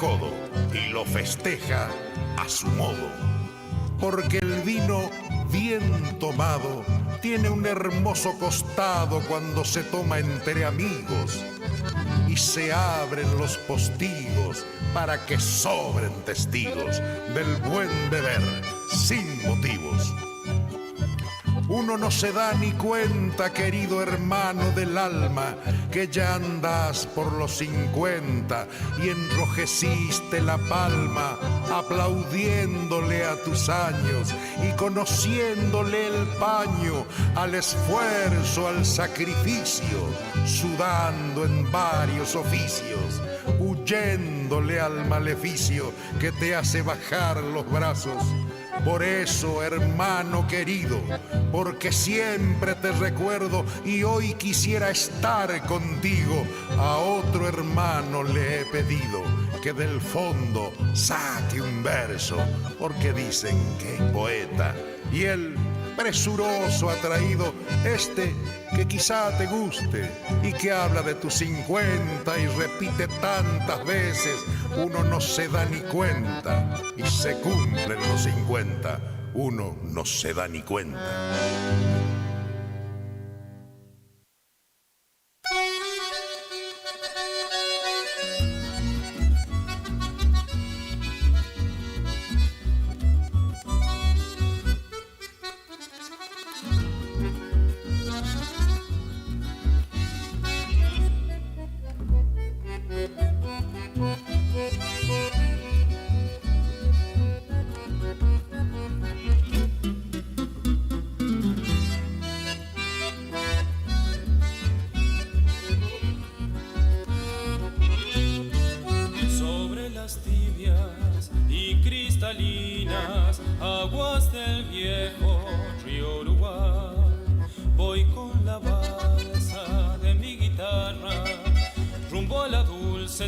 codo y lo festeja a su modo. Porque el vino bien tomado tiene un hermoso costado cuando se toma entre amigos y se abren los postigos para que sobren testigos del buen beber sin motivos. Uno no se da ni cuenta, querido hermano del alma, que ya andás por los 50 y enrojeciste la palma aplaudiéndole a tus años y conociéndole el paño al esfuerzo, al sacrificio, sudando en varios oficios, huyéndole al maleficio que te hace bajar los brazos. Por eso, hermano querido, porque siempre te recuerdo y hoy quisiera estar contigo, a otro hermano le he pedido que del fondo saque un verso, porque dicen que es poeta. Y él, presuroso, ha traído este que quizá te guste y que habla de tus 50 y repite tantas veces, uno no se da ni cuenta y se cumplen los 50, uno no se da ni cuenta.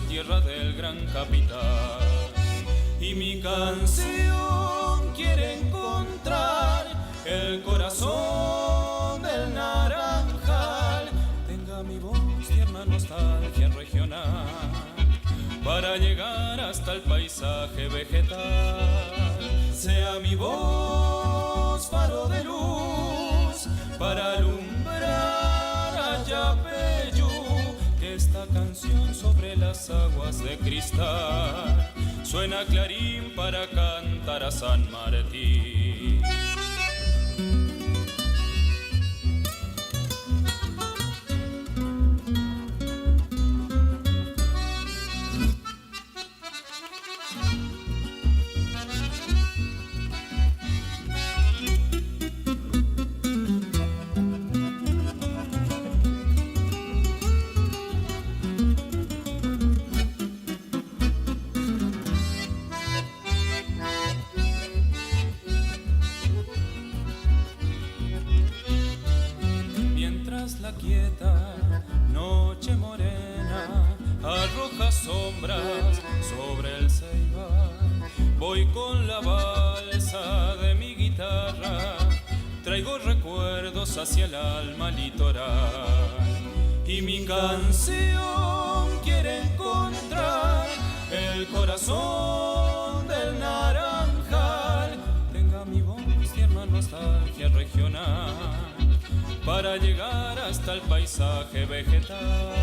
Tierra del gran capital, y mi canción quiere encontrar el corazón del naranjal. Tenga mi voz tierna nostalgia regional para llegar hasta el paisaje vegetal. Sea mi voz faro de luz para alumbrar a Yapeyú, que esta canción sobre las aguas de cristal suena clarín para cantar a San Martín. La quieta noche morena arroja sombras sobre el ceibal. Voy con la balsa de mi guitarra, traigo recuerdos hacia el alma litoral, y mi canción quiere encontrar el corazón del naranjal. Tenga mi voz tierna nostalgia regional para llegar hasta el paisaje vegetal.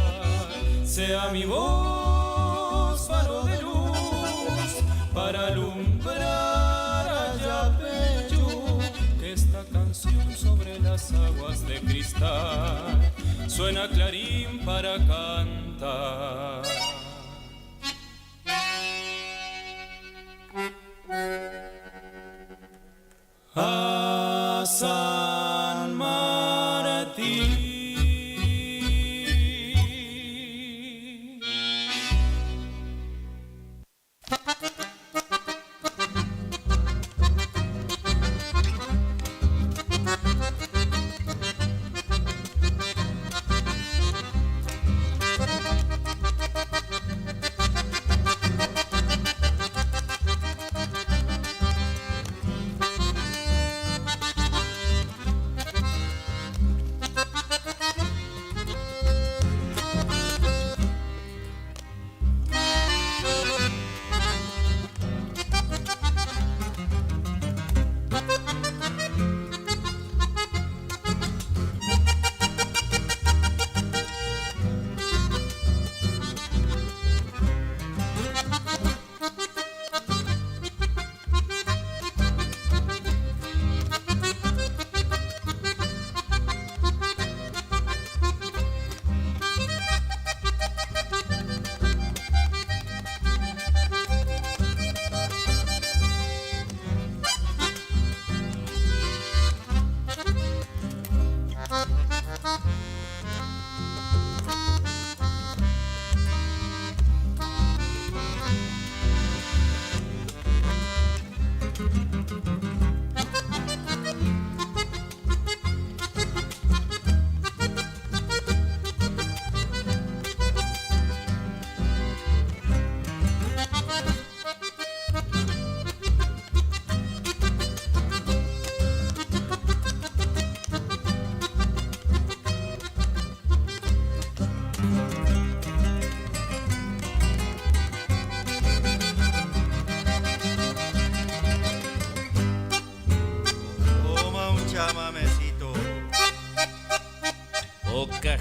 Sea mi voz faro de luz para alumbrar a Yapeyú, que esta canción sobre las aguas de cristal suena clarín para cantar. A San Martín.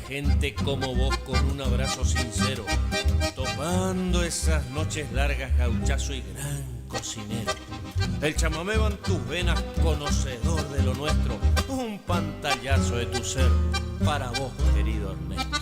gente como vos con un abrazo sincero, tomando esas noches largas, gauchazo y gran cocinero. El chamamé va en tus venas, conocedor de lo nuestro, un pantallazo de tu ser para vos, querido Ernesto.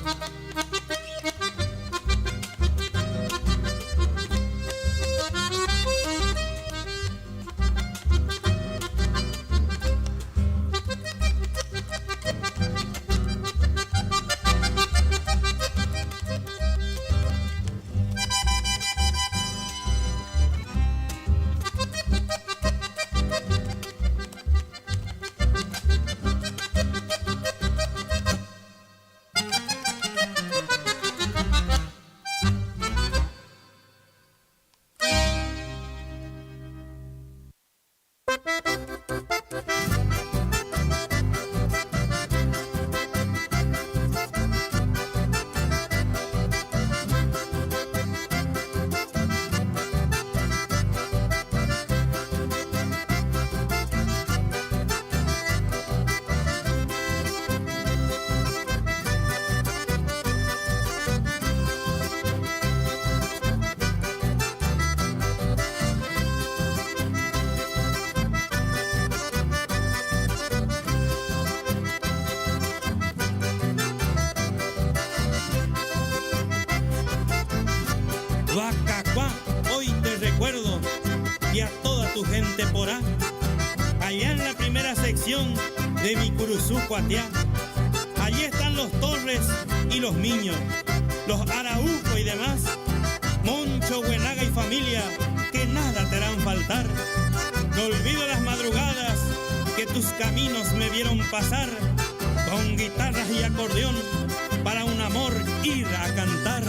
Guacacuá, hoy te recuerdo y a toda tu gente porá, allá en la primera sección de mi Curuzú Cuatiá. Allí están los Torres y los Miños, los Araujo y demás, Moncho, Buenaga y familia, que nada te harán faltar. No olvido las madrugadas que tus caminos me vieron pasar, con guitarras y acordeón para un amor ir a cantar.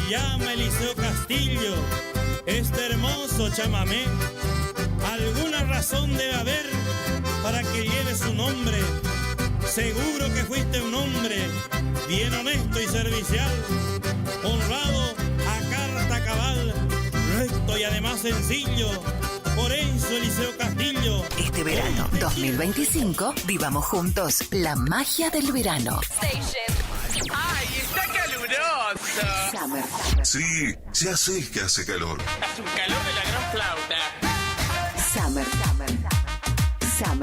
Llama Eliseo Castillo, este hermoso chamamé. Alguna razón debe haber para que lleve su nombre. Seguro que fuiste un hombre bien honesto y servicial, honrado a carta cabal, recto y además sencillo. Por eso Eliseo Castillo. Este verano 2025 vivamos juntos la magia del verano. ¡Ay, está caluroso! Summer. Sí, ya sé que hace calor. Hace un calor de la gran flauta. Summer.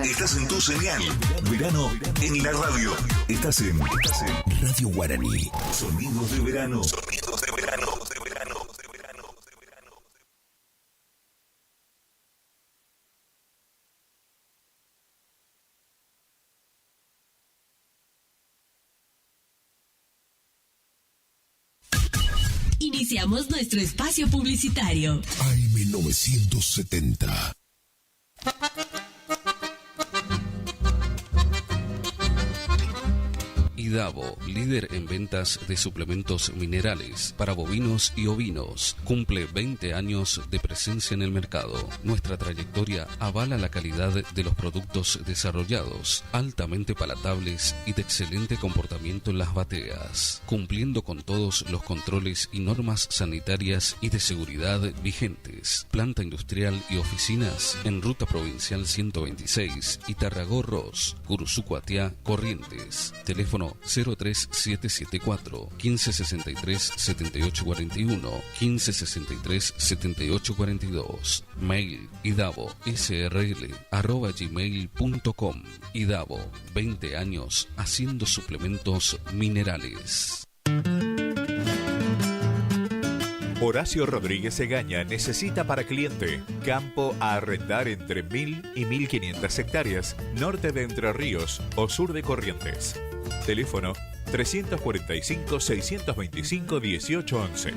Estás en tu señal. Verano en la radio. Estás en Radio Guaraní. Sonidos de verano. Sonidos de verano. Iniciamos nuestro espacio publicitario. AM 970. Idavo, líder en ventas de suplementos minerales para bovinos y ovinos, cumple 20 años de presencia en el mercado. Nuestra trayectoria avala la calidad de los productos desarrollados, altamente palatables y de excelente comportamiento en las bateas, cumpliendo con todos los controles y normas sanitarias y de seguridad vigentes. Planta industrial y oficinas en Ruta Provincial 126 y Tarragó-Ros, Curuzú-Cuatiá, Corrientes. Teléfono 03774 1563 7841 1563 7842. Mail idavo.srl@gmail.com. Idavo, 20 años haciendo suplementos minerales. Horacio Rodríguez Egaña necesita para cliente campo a arrendar entre 1000 y 1500 hectáreas, norte de Entre Ríos o sur de Corrientes. Teléfono 345-625-1811.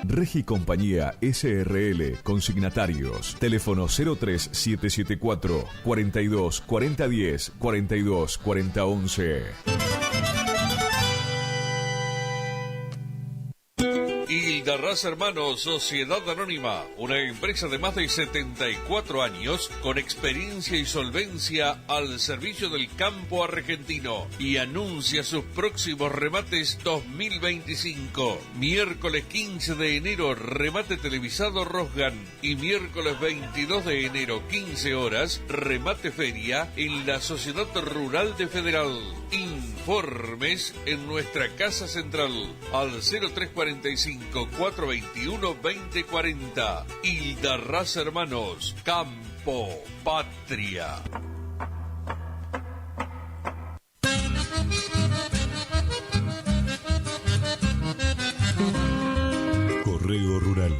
Regi Compañía SRL, consignatarios, teléfono 03774 42 4010 42 4011. Hildarraz Hermanos, Sociedad Anónima, una empresa de más de 74 años con experiencia y solvencia al servicio del campo argentino y anuncia sus próximos remates 2025. Miércoles 15 de enero, remate televisado Rosgan y miércoles 22 de enero, 15 horas, remate feria en la Sociedad Rural de Federal. Informes en nuestra casa central al 0345 421 2040. Hildarraz Hermanos, Campo Patria. Correo Rural.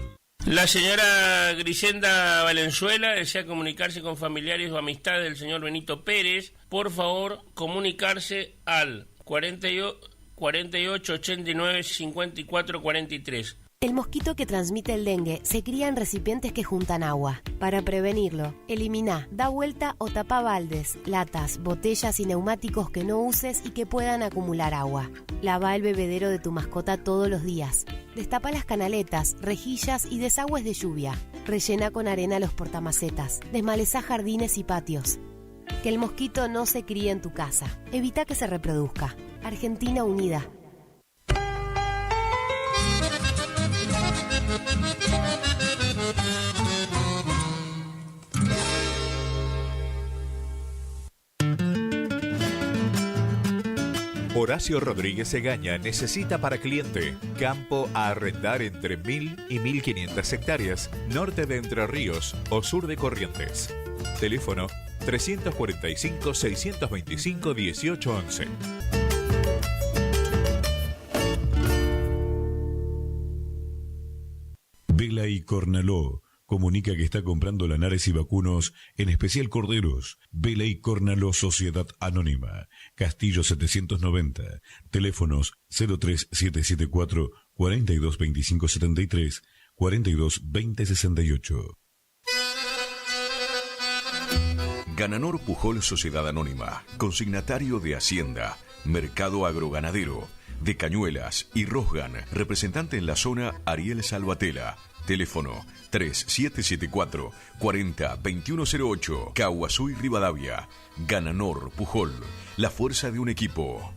La señora Grisenda Valenzuela desea comunicarse con familiares o amistades del señor Benito Pérez. Por favor, comunicarse al 48 89 54 43. El mosquito que transmite el dengue se cría en recipientes que juntan agua. Para prevenirlo, elimina, da vuelta o tapa baldes, latas, botellas y neumáticos que no uses y que puedan acumular agua. Lava el bebedero de tu mascota todos los días. Destapa las canaletas, rejillas y desagües de lluvia. Rellena con arena los portamacetas. Desmaleza jardines y patios. Que el mosquito no se críe en tu casa. Evita que se reproduzca. Argentina Unida. Horacio Rodríguez Egaña necesita para cliente campo a arrendar entre 1000 y 1500 hectáreas, norte de Entre Ríos o sur de Corrientes. Teléfono 345-625-1811. Vela y Cornaló comunica que está comprando lanares y vacunos, en especial corderos. Vela y Cornaló Sociedad Anónima, Castillo 790, teléfonos 03774 42 25 73 42 20 68. Gananor Pujol Sociedad Anónima, consignatario de Hacienda, Mercado Agroganadero, de Cañuelas y Rosgan, representante en la zona Ariel Salvatela. Teléfono 3774 40 2108, Caguazú y Rivadavia. Gananor Pujol, la fuerza de un equipo.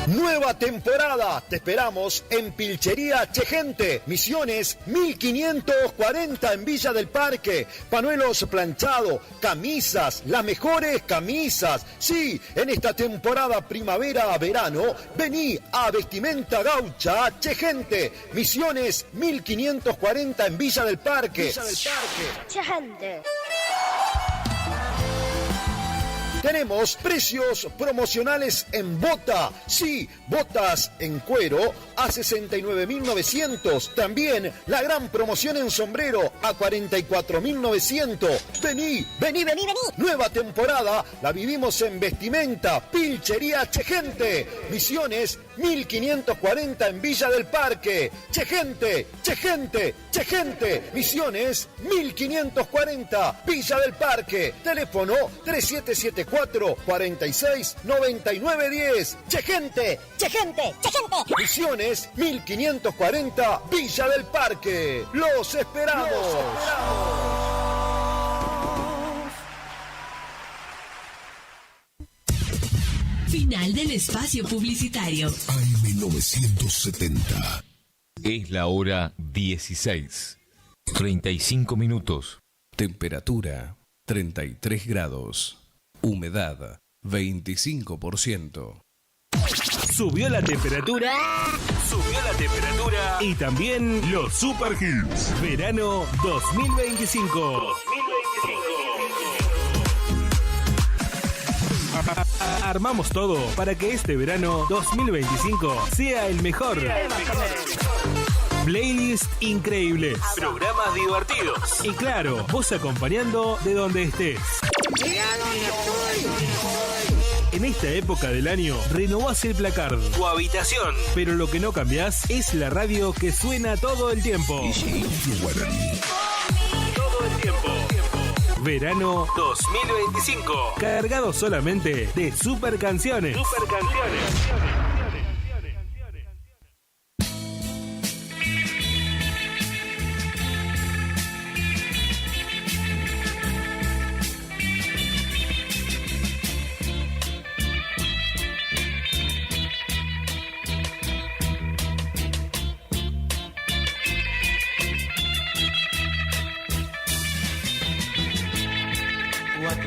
Nueva temporada, te esperamos en Pilchería Chegente, Misiones 1540 en Villa del Parque. Panuelos planchados, camisas, las mejores camisas. Sí, en esta temporada primavera-verano, vení a Vestimenta Gaucha Chegente, Misiones 1540 en Villa del Parque. Chegente. Tenemos precios promocionales en bota. Sí, botas en cuero a 69.900. También la gran promoción en sombrero a 44.900. Vení. Nueva temporada la vivimos en vestimenta. Pilchería Chegente. Misiones 1540 en Villa del Parque. Chegente. Misiones 1540 Villa del Parque. Teléfono 3774-469910. Chegente. Misiones 1540 Villa del Parque. Los esperamos. Final del espacio publicitario. AM970. Es la hora 16. 35 minutos. Temperatura 33 grados. Humedad 25%. Subió la temperatura. Y también los Super Hits. Verano 2025. Armamos todo para que este verano 2025 sea el mejor. Playlist increíbles, programas divertidos y claro, vos acompañando de donde estés. En esta época del año renovás el placard, tu habitación, pero lo que no cambiás es la radio que suena todo el tiempo. Todo el tiempo. Verano 2025. Cargado solamente de super canciones.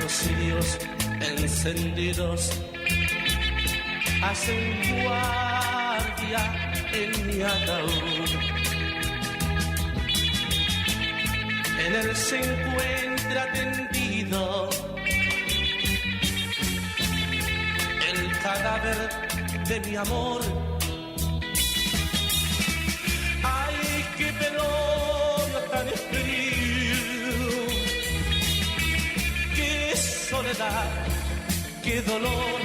Cirios encendidos hacen guardia en mi ataúd. En él se encuentra tendido el cadáver de mi amor. Ay, qué velorio tan frío, qué soledad, qué dolor.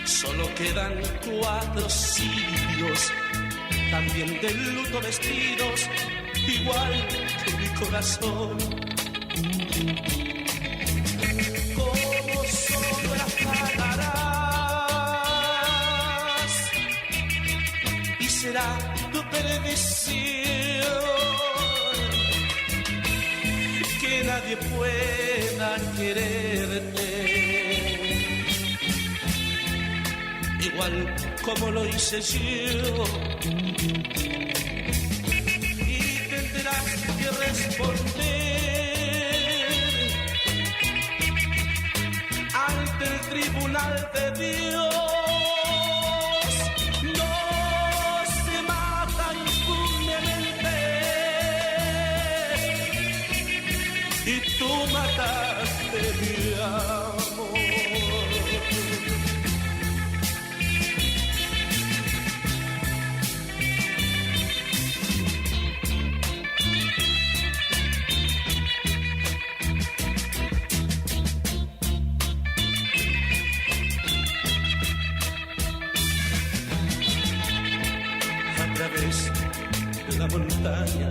Solo quedan 4 cirios, también de luto vestidos, igual que mi corazón. Como sombras pagarás y será tu perdición, que nadie pueda quererte igual como lo hice yo, y tendrás que responder ante el tribunal de Dios. No se mata impunemente, y tú mataste mi amor. La montaña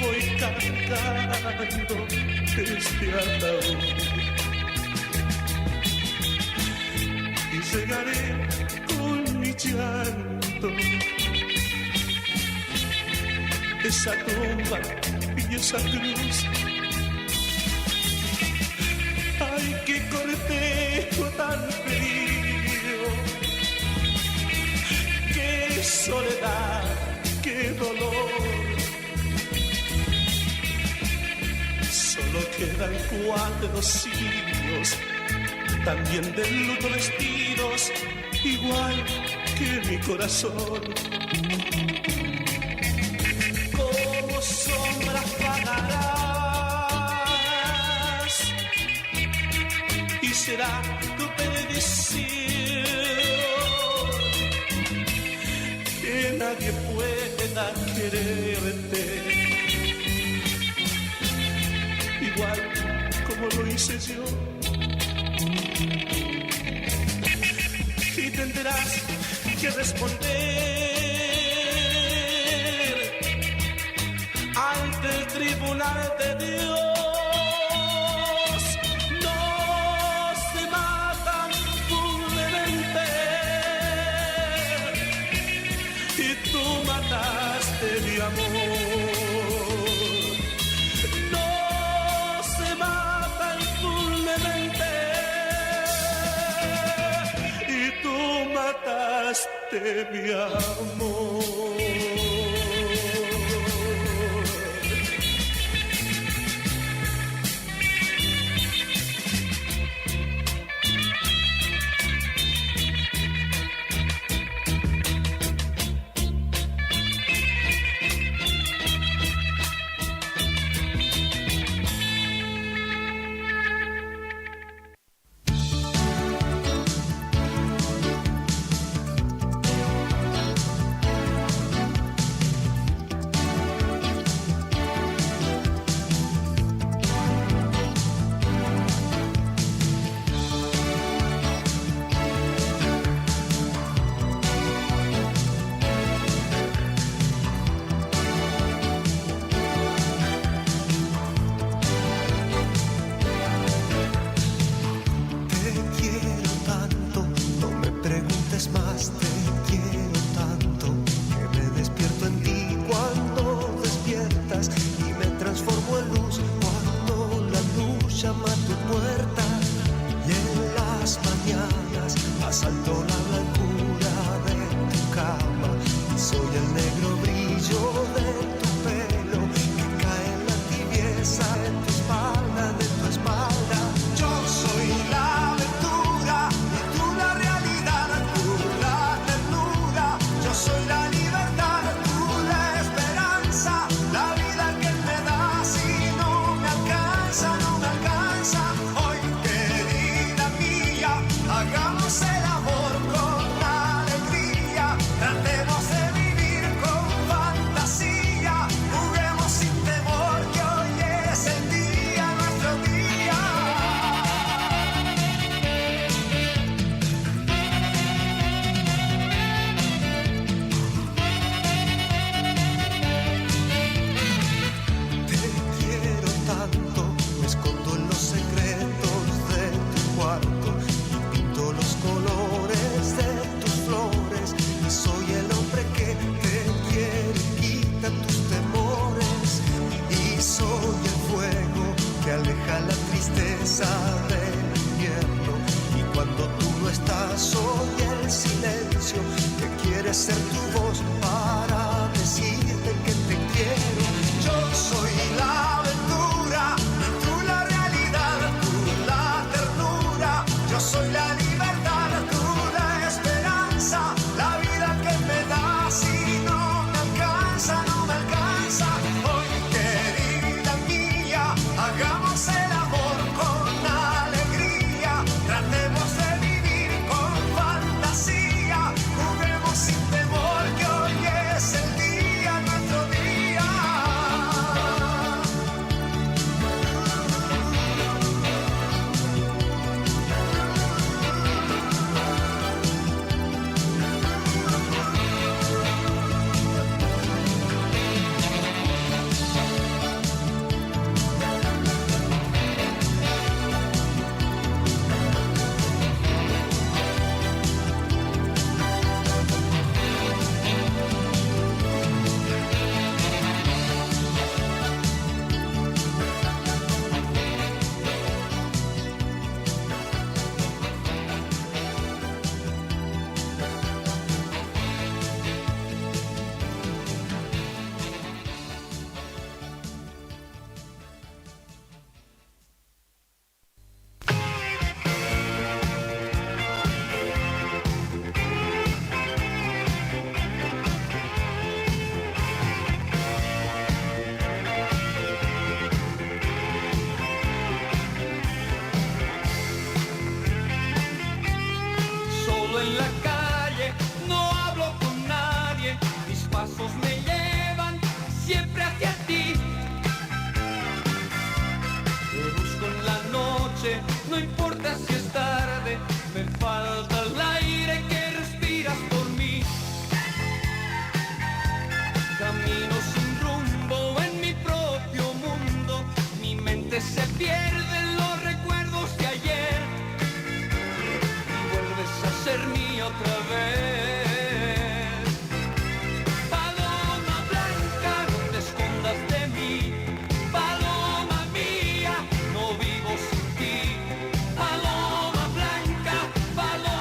voy cargando este ataúd y llegaré con mi llanto, esa tumba y esa cruz. Ay, qué cortejo tan frío, qué soledad, qué dolor. Solo quedan 4 cirios, también de luto vestidos, igual que mi corazón. Como sombras vagarás y será tu perdición. Que nadie pueda quererte igual como lo hice yo. Y tendrás que responder ante el tribunal de Dios. No se matan impunemente y tú mataste mi amor. No se mata impunemente y tú mataste mi amor. Tratemos de vivir con fantasía, juguemos sin temor. en la calle, no hablo con nadie, mis pasos me llevan siempre hacia ti. Te busco en la noche, no importa si es tarde, me falta el aire que respiras por mí. Camino sin rumbo en mi propio mundo, mi mente se pierde en los recuerdos de ayer y vuelves a ser mía otra vez. Paloma blanca, no te escondas de mí, paloma mía, no vivo sin ti. Paloma blanca, paloma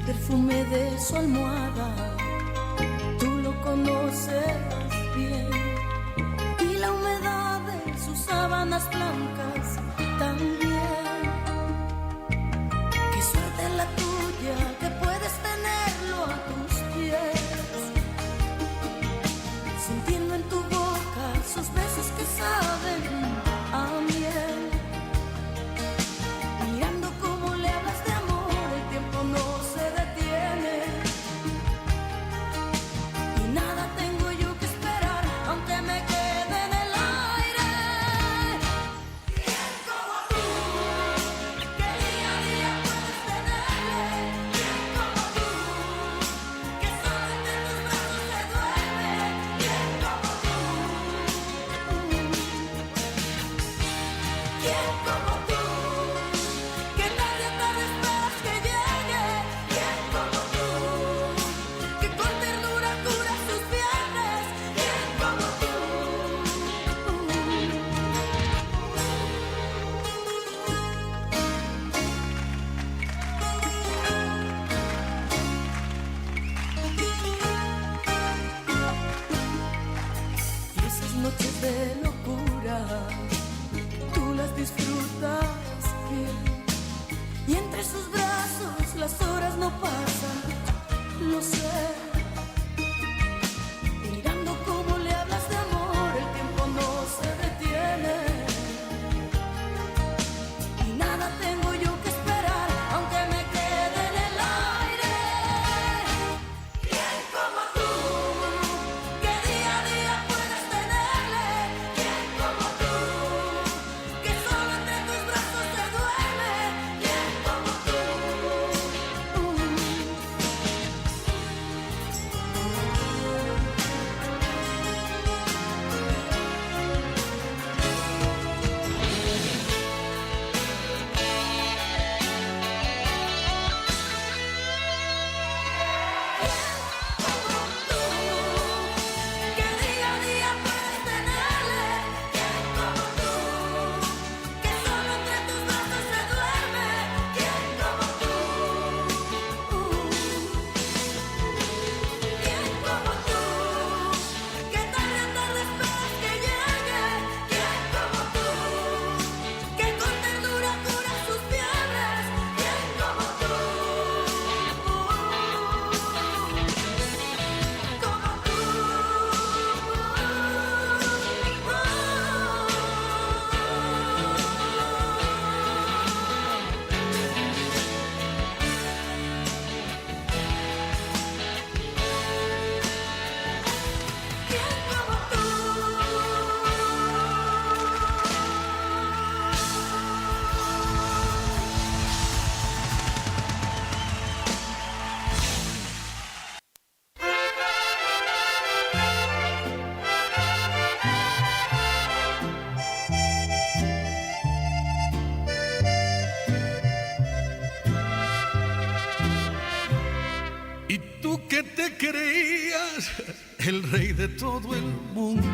perfume de su almohada, tú lo conoces bien, y la humedad de sus sábanas blancas también. Qué suerte la tuya que puedes tenerlo a tus pies, sintiendo en tu boca sus besos que saben a miel. Mirando cómo le hablas de amor, el tiempo no se detiene. Y nada tengo yo que esperar, aunque me quede en el aire. ¿Quién como tú, que día a día puedes tenerle? ¿Quién como tú, que solo entre tus brazos se duerme? ¿Quién como noches de locura, tú las disfrutas bien. Y entre sus brazos las horas no pasan, lo sé. Mirando cómo le hablas de amor, el tiempo no se detiene. Y nada tengo yo que esperar, aunque me quede en el aire. ¿Quién como tú, que día a día puedes tenerle? ¿Quién como tú, que solo entre tus brazos te duele? ¿Quién como tú? Que día a día puedes tenerle. ¿Quién como tú, que solo entre tus brazos se duerme? ¿Quién como tú? ¿Quién como tú, que tarde a tarde esperas que llegue? ¿Quién como tú, que con ternura cura sus fiebres? ¿Quién como tú? Y tú que te creías el rey de todo el mundo,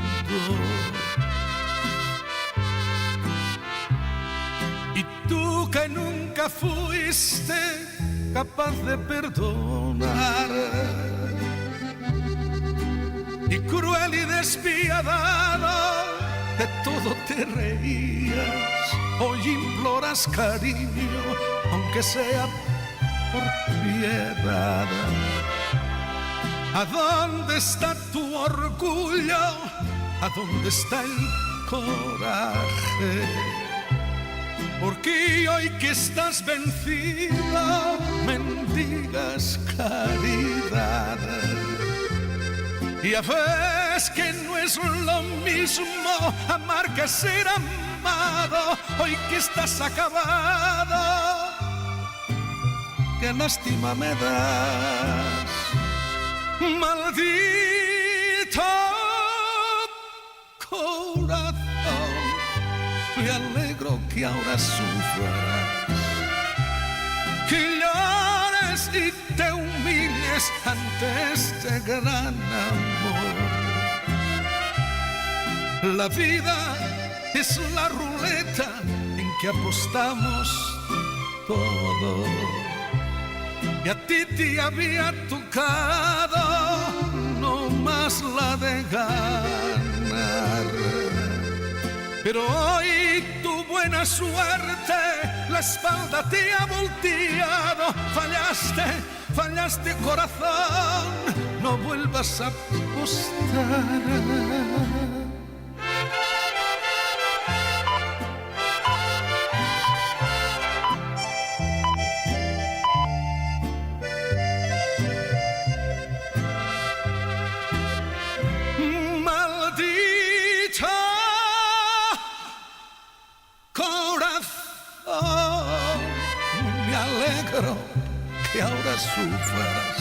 y tú que nunca fuiste capaz de perdonar, y cruel y despiadado de todo te reías, hoy imploras cariño, aunque sea por piedad. ¿A dónde está tu orgullo? ¿A dónde está el coraje? Porque hoy que estás vencido, mendigas caridad. Ya ves que no es lo mismo amar que ser amado. Hoy que estás acabado, qué lástima me das, maldito corazón. Me alegro que ahora sufras, que llores y te humilles ante este gran amor. La vida es la ruleta en que apostamos todo. Y a ti te había tocado no más la de ganar. Pero hoy tu buena suerte la espalda te ha volteado. Fallaste corazón, no vuelvas a apostar. Que ahora sufras,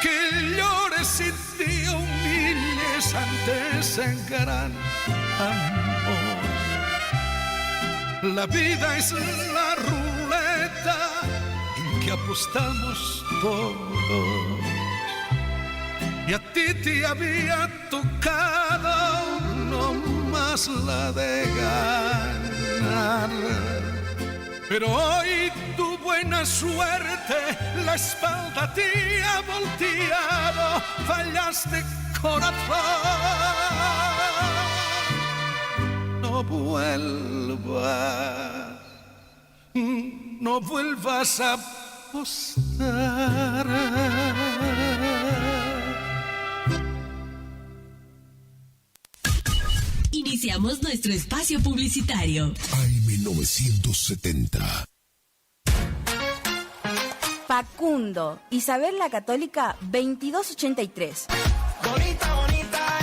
que llores y te humilles ante ese gran amor. La vida es la ruleta en que apostamos todos. Y a ti te había tocado no más la de ganar. Pero hoy tu buena suerte la espalda te ha volteado, fallaste corazón. No vuelvas a apostar. Iniciamos nuestro espacio publicitario. AM970. Facundo, Isabel la Católica, 2283. Bonita, bonita,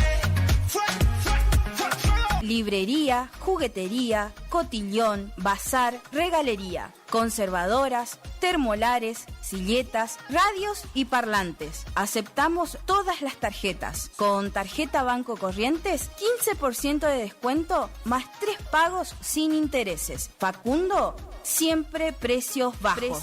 Librería, juguetería, cotillón, bazar, regalería, conservadoras, termolares, silletas, radios y parlantes. Aceptamos todas las tarjetas. Con tarjeta Banco Corrientes, 15% de descuento más 3 pagos sin intereses. Facundo, siempre precios bajos.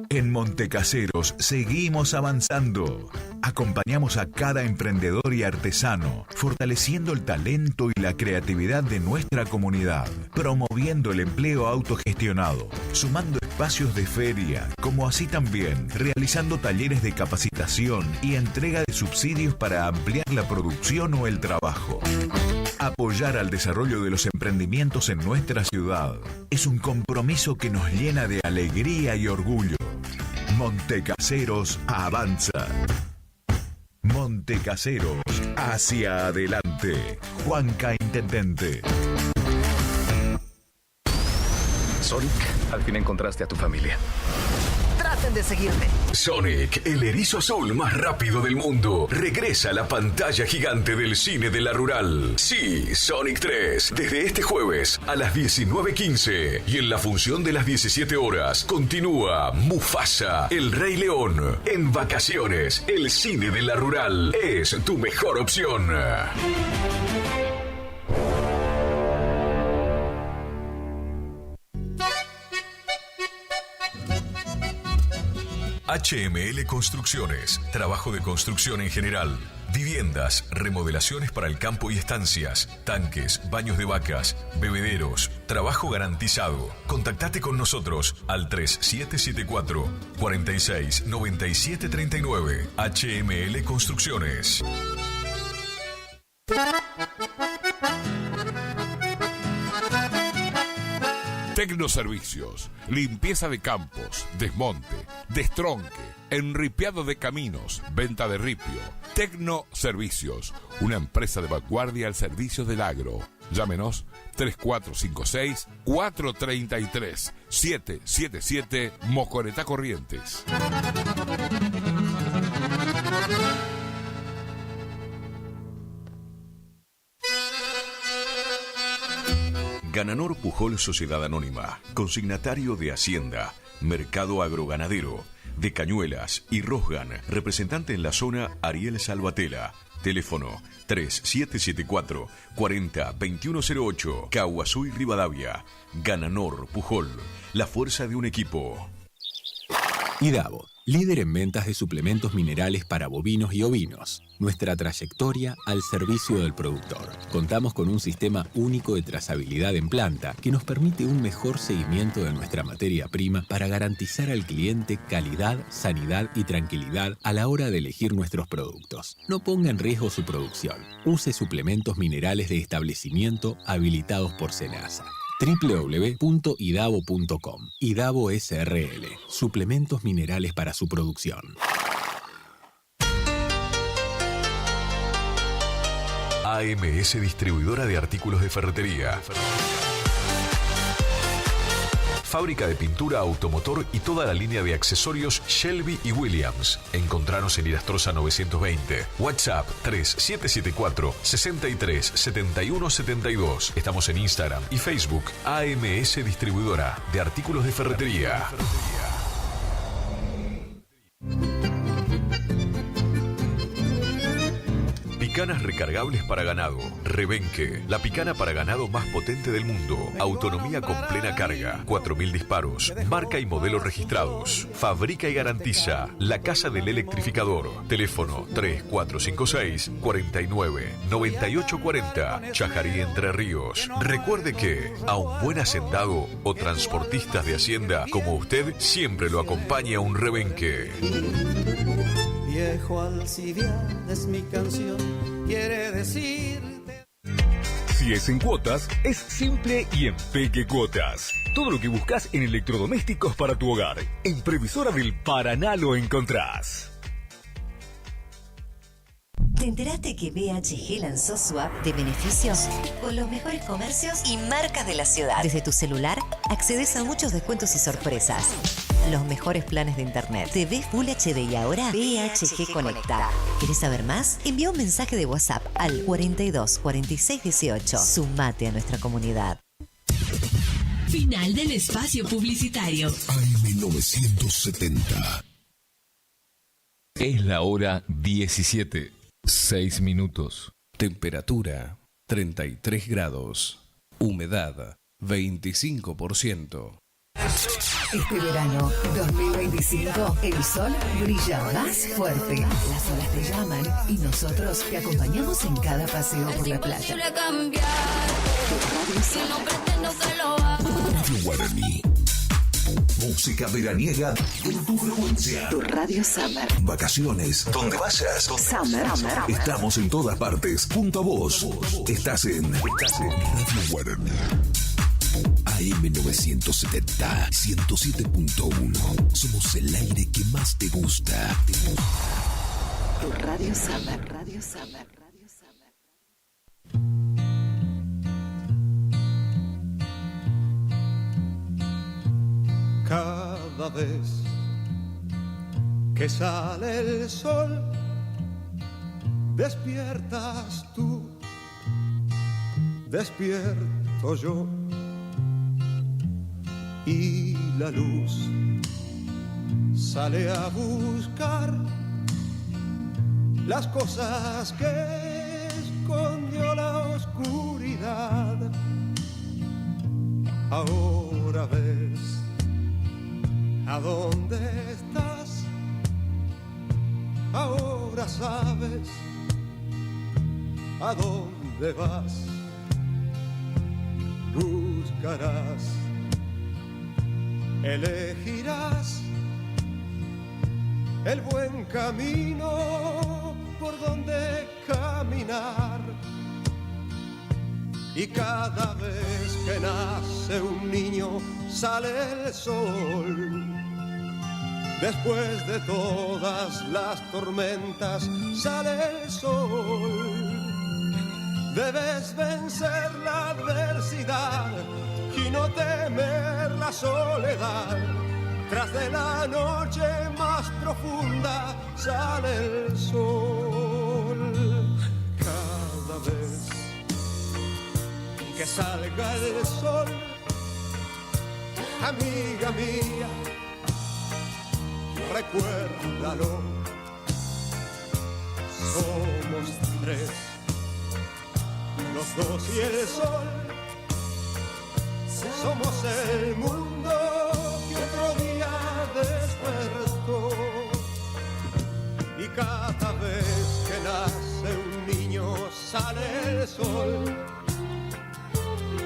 En Montecaseros seguimos avanzando. Acompañamos a cada emprendedor y artesano, fortaleciendo el talento y la creatividad de nuestra comunidad, promoviendo el empleo autogestionado, sumando espacios de feria, como así también realizando talleres de capacitación y entrega de subsidios para ampliar la producción o el trabajo. Apoyar al desarrollo de los emprendimientos en nuestra ciudad es un compromiso que nos llena de alegría y orgullo. Montecaseros avanza. Montecaseros hacia adelante. Juanca Intendente. Sonic, al fin encontraste a tu familia. Traten de seguirme. Sonic, el erizo azul más rápido del mundo, regresa a la pantalla gigante del cine de la rural. Sí, Sonic 3, desde este jueves a las 19:15 y en la función de las 17 horas continúa Mufasa, el Rey León. En vacaciones, el cine de la rural es tu mejor opción. HML Construcciones, trabajo de construcción en general, viviendas, remodelaciones para el campo y estancias, tanques, baños de vacas, bebederos, trabajo garantizado. Contactate con nosotros al 3774 46 97 39. HML Construcciones. Tecnoservicios, limpieza de campos, desmonte, destronque, enripiado de caminos, venta de ripio. Tecnoservicios, una empresa de vanguardia al servicio del agro. Llámenos 3456-433-777 Mocoretá Corrientes. Gananor Pujol Sociedad Anónima, consignatario de Hacienda, Mercado Agroganadero, de Cañuelas y Rosgan, representante en la zona Ariel Salvatela. Teléfono 3774 40 2108, Caguazú y Rivadavia. Gananor Pujol, la fuerza de un equipo. IDAVO, líder en ventas de suplementos minerales para bovinos y ovinos. Nuestra trayectoria al servicio del productor. Contamos con un sistema único de trazabilidad en planta que nos permite un mejor seguimiento de nuestra materia prima para garantizar al cliente calidad, sanidad y tranquilidad a la hora de elegir nuestros productos. No ponga en riesgo su producción. Use suplementos minerales de establecimiento habilitados por SENASA. www.idavo.com. IDAVO SRL. Suplementos minerales para su producción. AMS Distribuidora de Artículos de Ferretería. Fábrica de pintura, automotor y toda la línea de accesorios Shelby y Williams. Encontranos en Irastrosa 920. WhatsApp 3774 63 71 72. Estamos en Instagram y Facebook. AMS Distribuidora de Artículos de Ferretería. Picanas recargables para ganado. Rebenque, la picana para ganado más potente del mundo. Autonomía con plena carga. 4000 disparos. Marca y modelo registrados. Fabrica y garantiza La Casa del Electrificador. Teléfono 3456 49 98 40. Chajarí, Entre Ríos. Recuerde que a un buen hacendado o transportistas de hacienda como usted siempre lo acompaña un Rebenque. Viejo Alcibiades, mi canción quiere decir. Si es en cuotas, es simple y en Peque Cuotas. Todo lo que buscas en electrodomésticos para tu hogar. En Previsora del Paraná lo encontrás. ¿Te enteraste que BHG lanzó su app de beneficios? Con los mejores comercios y marcas de la ciudad. Desde tu celular, accedes a muchos descuentos y sorpresas. Los mejores planes de internet. TV Full HD y ahora BHG Conecta. ¿Querés saber más? Envía un mensaje de WhatsApp al 42 46 18. Sumate a nuestra comunidad. Final del espacio publicitario. AM970. Es la hora 17. 6 minutos. Temperatura 33 grados. Humedad 25%. Este verano 2025, el sol brilla más fuerte. Las olas te llaman y nosotros te acompañamos en cada paseo por la playa. Radio Guaraní. Música veraniega en tu frecuencia. Tu Radio Summer. Vacaciones, donde vayas. Summer. Estamos en todas partes. Junto a vos. Estás en Radio Guaraní. AM970 107.1. Somos el aire que más te gusta. Tu Radio Summer. Radio Summer. Cada vez que sale el sol, despiertas tú, despierto yo, y la luz sale a buscar las cosas que escondió la oscuridad. Ahora ves a dónde estás, ahora sabes a dónde vas. Buscarás, elegirás el buen camino por donde caminar. Y cada vez que nace un niño sale el sol. Después de todas las tormentas sale el sol. Debes vencer la adversidad y no temer la soledad. Tras de la noche más profunda sale el sol. Cada vez que salga el sol, amiga mía, recuérdalo. Somos tres, los dos y el sol. Somos el mundo que otro día despertó. Y cada vez que nace un niño sale el sol.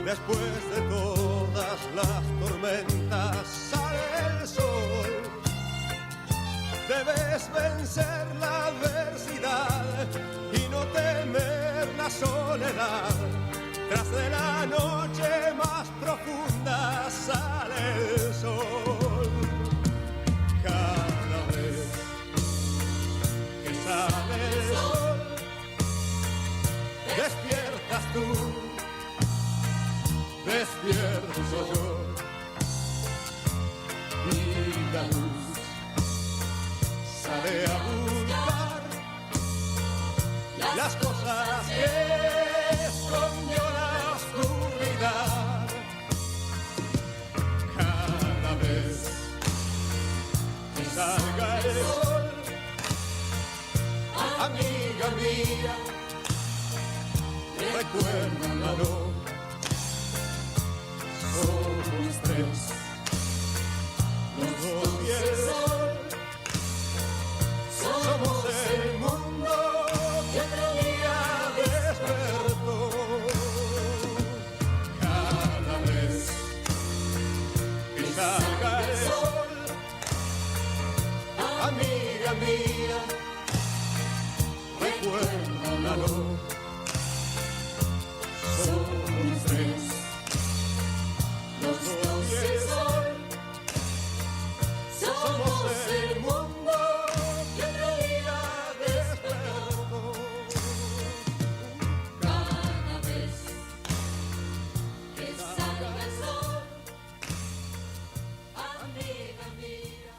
Después de todas las tormentas sale el sol. Debes vencer la adversidad y no temer la soledad. Tras de la noche más profunda sale el sol. Cada vez que sale el sol, despiertas tú, despierto yo, y la luz sale a buscar las cosas que escondió la oscuridad. Cada vez que salga el sol, amiga mía, recuérdalo. Somos tres, los dos y el sol. Somos el mundo que otro día despertó. Cada vez que salga el sol, amiga mía, recuérdalo. Somos tres, los dos y el sol. Somos el mundo que otro día despertó. Cada vez que salga el sol, amiga mía.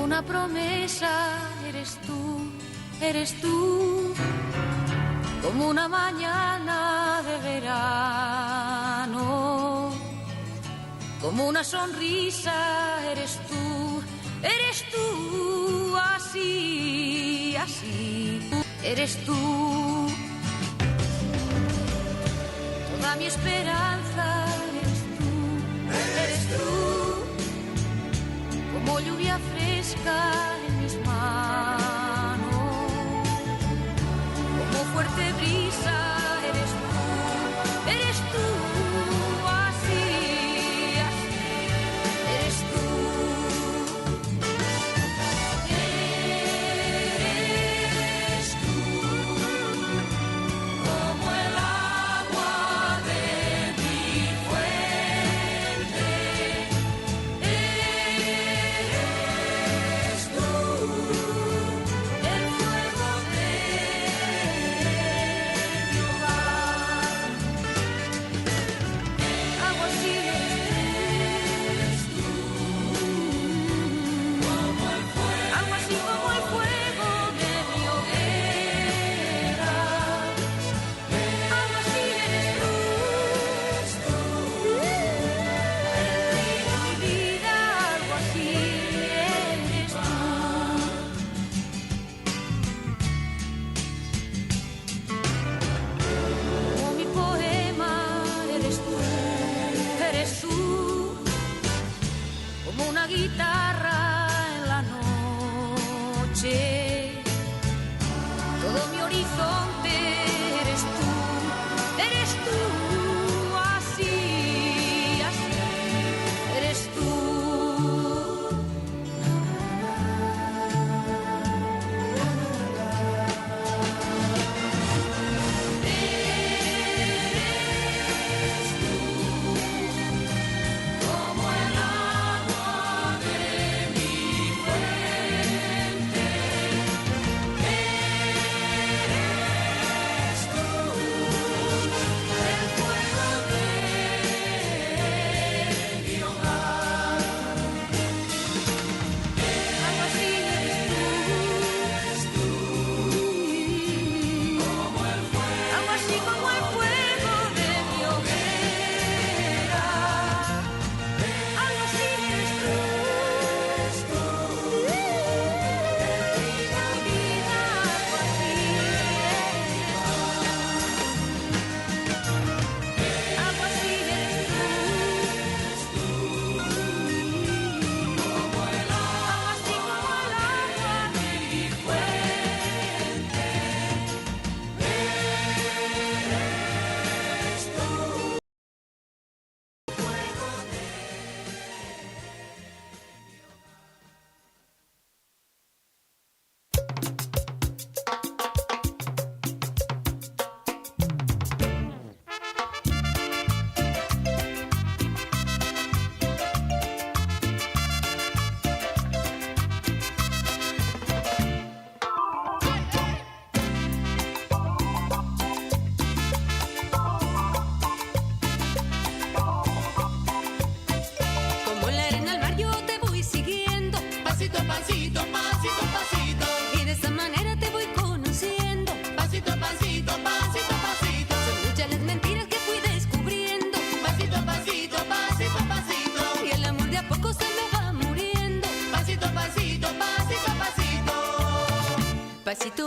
Una promesa eres tú, como una mañana de verano, como una sonrisa eres tú, así, eres tú, toda mi esperanza eres tú, como lluvia fresca en mis manos, como fuerte brisa eres tú, así, eres tú. Eres tú, como el agua de mi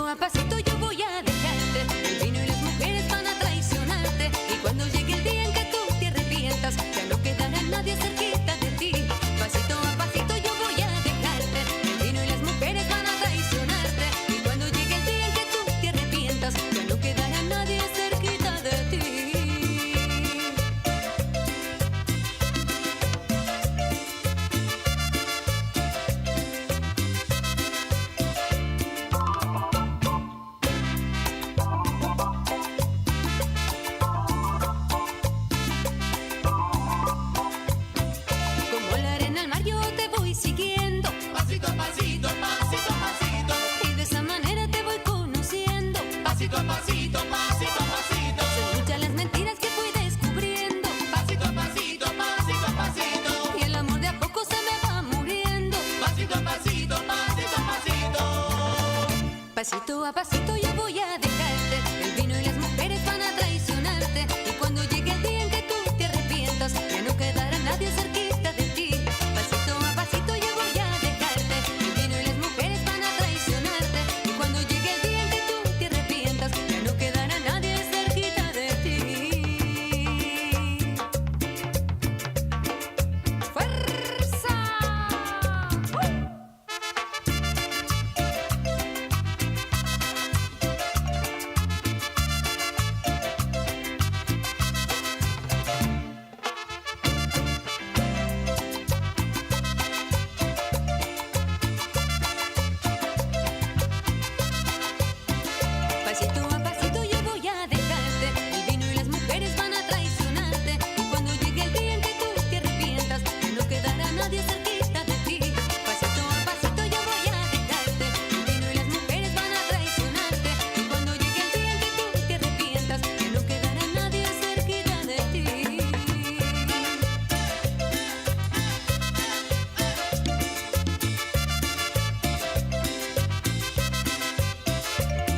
Pasito a pasito yo voy a dejarte. El vino y las mujeres van a traicionarte. Y cuando llegue el día en que tú te arrepientas, ya no quedará nadie cerquita de ti. Pasito a pasito yo voy a dejarte. El vino y las mujeres van a traicionarte. Y cuando llegue el día en que tú te arrepientas, ya no quedará nadie cerquita de ti. Como la arena al mar yo te voy siguiendo. Pasito a pasito, pasito a pasito. Y de esa manera te voy conociendo. Pasito a pasito, pasito a pasito. Son muchas las mentiras que fui descubriendo. Pasito a pasito, pasito a pasito. Y el amor de a poco se me va muriendo. Pasito a pasito, pasito a pasito. Pasito a pasito yo voy a dejarte. El vino y las mujeres van a traicionarte. Y cuando llegue el día en que tú te arrepientas, ya no quedará nadie cerquita de ti. Pasito a pasito yo voy a dejarte. El vino y las mujeres van a traicionarte. Y cuando llegue el día en que tú te arrepientas, ya no quedará nadie cerquita de ti. ¡Fuerza! Pasito a pasito yo voy a dejarte. El vino y las mujeres van a traicionarte. Y cuando llegue el día en que tú te arrepientas, ya no quedará nadie cerquita de ti. Pasito a pasito yo voy a dejarte. El vino y las mujeres van a traicionarte. Y cuando llegue el día en que tú te arrepientas, ya no quedará nadie cerquita de ti.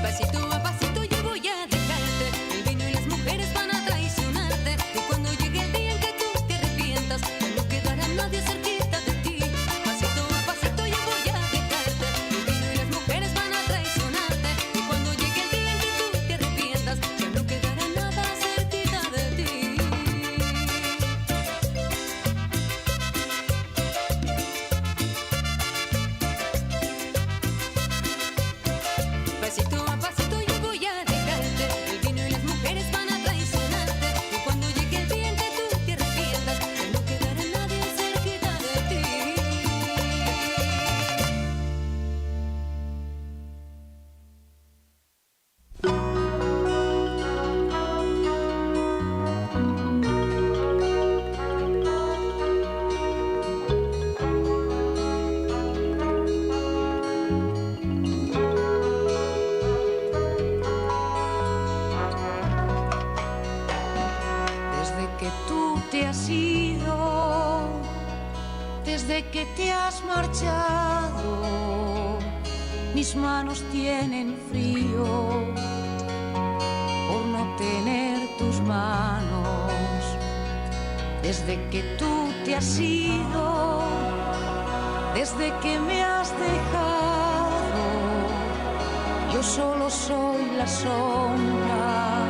Pasito a pasito yo voy a dejarte. El vino y las mujeres van a traicionarte. Y cuando llegue el día en que tú te arrepientas, ya no quedará nadie cerquita de ti. Pasito a pasito yo voy a dejarte. El vino y las mujeres van a traicionarte. Y cuando llegue el día en que tú te arrepientas, ya no quedará nada cerquita de ti. Pasito a pasito yo voy a dejarte. El vino y las mujeres van a traicionarte. Y cuando llegue el día en que tú te arrepientas, ya no quedará nadie cerquita de ti. Desde que tú te has ido, desde que te has marchado, mis manos tienen frío por no tener tus manos. Desde que tú te has ido, desde que me has dejado, yo solo soy la sombra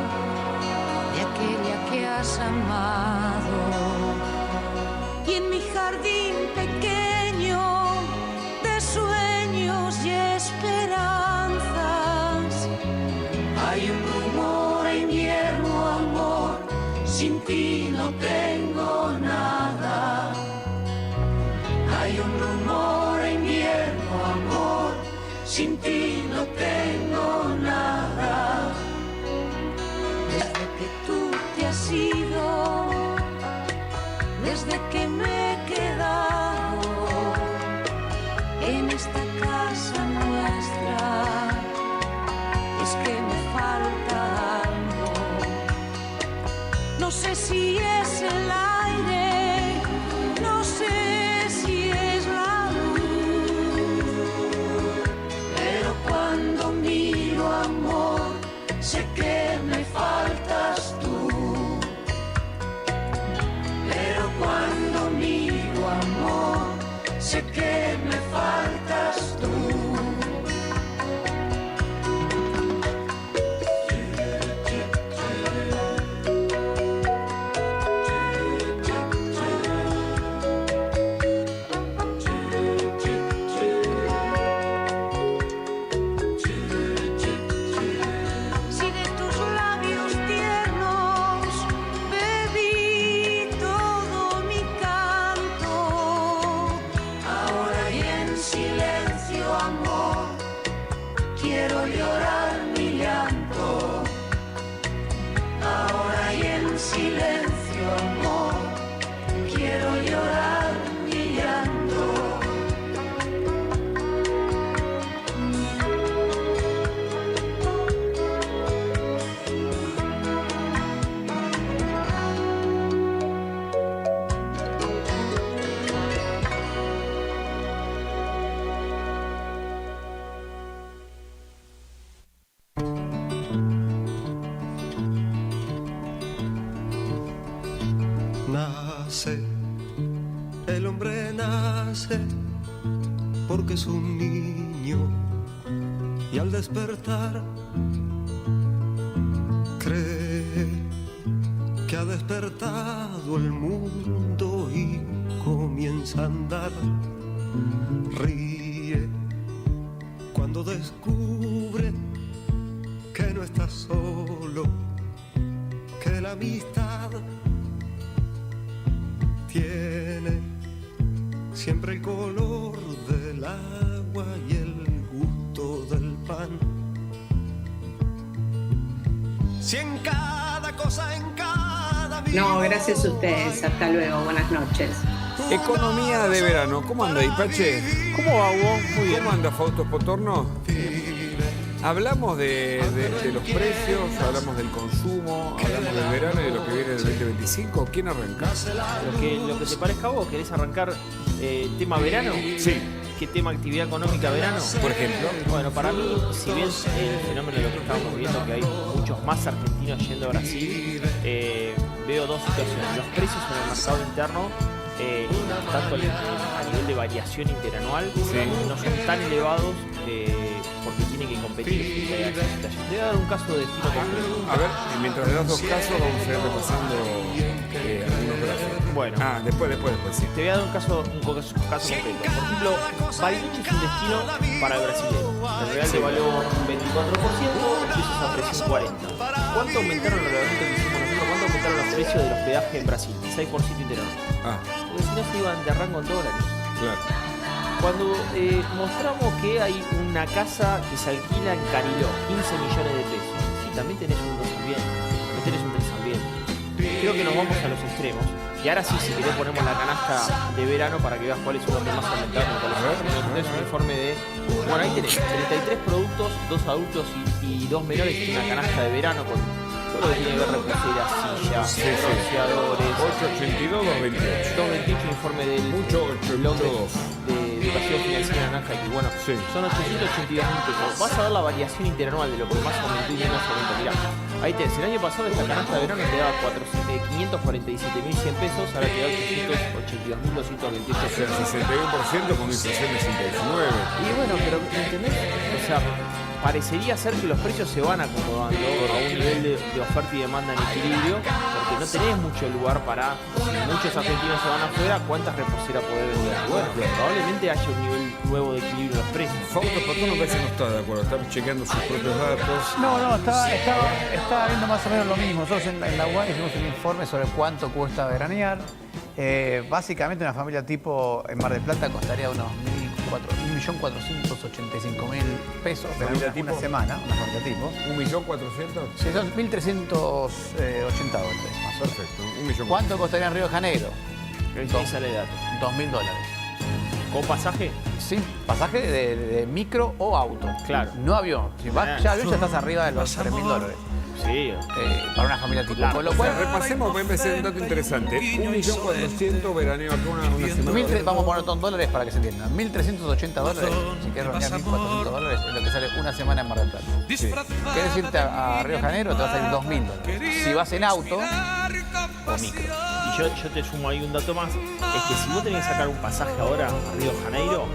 de aquella que has amado. Y en mi jardín pequeño de sueños y esperanzas hay un rumor en invierno, amor, sin ti no tengo nada. Hay un rumor en invierno, amor, sin ti no tengo nada. Desde que tú te has ido, desde que me he quedado en esta casa nuestra, es que me falta algo. No sé si es el aire, no sé si es la luz, pero cuando miro, amor, sé que me faltas tú. Pero cuando miro, amor, sé que me faltas tú. nace, el hombre nace porque es un niño y al despertar cree que ha despertado el mundo y comienza a andar. Ríe cuando descubre que no está solo, que la amistad tiene siempre el color del agua y el gusto del pan. Si en cada cosa, en cada vida. No, gracias a ustedes. Hasta luego. Buenas noches. Economía de verano. ¿Cómo anda, Ipache? ¿Cómo va, Hugo? Muy bien. ¿Cómo anda, Fausto Potorno? Hablamos de los precios, hablamos del consumo, hablamos del verano y de lo que viene del 2025. ¿Quién arranca? Lo que te parezca a vos. ¿Querés arrancar tema verano? Sí. ¿Qué tema actividad económica verano? Por ejemplo. Bueno, para mí, si bien el fenómeno de lo que estamos viendo, que hay muchos más argentinos yendo a Brasil, veo dos situaciones. Los precios en el mercado interno, tanto a nivel de variación interanual, no son tan elevados porque tienen que competir. Te voy a dar un caso de destino concreto. A ver, mientras le das dos casos, vamos a ir repasando algunos gráficos. Bueno. Después, sí. Te voy a dar un caso concreto. Por ejemplo, Bariloche es un destino para el brasileño. El real devaluó un 24%, el peso se apreció un 40%. ¿Cuánto aumentaron los que hicimos nosotros? ¿Cuánto aumentaron los precios del hospedaje en Brasil? 6% interanual. Porque si no se iban de rango en dólares. Claro. Cuando mostramos que hay una casa que se alquila en Cariló, 15 millones de pesos, si también tenés un 2 ambiente, tenés un 3 ambiente. Creo que nos vamos a los extremos. Y ahora sí, si querés ponemos la canasta de verano para que veas cuáles son los que más aumentaron. Tenés un informe de... Bueno, ahí tenés 33 productos, 2 adultos y 2 menores, y una canasta de verano con todo lo que tiene que ver reposeras, sillas, bronceadores. 882, 228. 228, informe del blog de educación financiera naranja, y bueno, son 882 mil pesos. Vas a ver la variación interanual de lo que más aumentó y menos aumentó. Mirá, ahí tenés, el año pasado esta canasta de verano te daba 547.100 pesos, ahora te da 882.228 pesos. O sea, 61% con inflación de 119. Y bueno, pero ¿entendés? O sea, parecería ser que los precios se van acomodando a un nivel de oferta y demanda en equilibrio, porque no tenés mucho lugar para, si muchos argentinos se van afuera, ¿cuántas reposeras podés vender? Bueno, probablemente haya un nivel nuevo de equilibrio en los precios. Fausto, ¿por qué no parece que no está de acuerdo? Está chequeando sus propios datos. No, estaba viendo más o menos lo mismo. Nosotros en la UAN hicimos un informe sobre cuánto cuesta veranear. Básicamente una familia tipo en Mar del Plata costaría unos 1.485.000 pesos una semana, una familia tipo. ¿1.400.000? Sí, son 1.380 dólares. Más perfecto, 1.400.000. ¿Cuánto costaría en Río de Janeiro? ¿Qué sale el dato? $2.000. ¿Con pasaje? Sí, pasaje de micro o auto. Claro. No avión. Si vas ya avión ya estás arriba de los $3.000. Sí. Para una familia tipo. Claro, con lo cual, repasemos, voy a empezar un dato interesante. 1.400.000 veraneo acá una semana. Vamos a poner todo en dólares para que se entienda. $1.380. Si quieres reunir $1.400 es lo que sale una semana en Mar del Plata. Sí. ¿Quieres irte a Río de Janeiro? Te va a salir $2.000. Si vas en auto o micro. Y yo te sumo ahí un dato más. Es que si vos tenés que sacar un pasaje ahora a Río de Janeiro,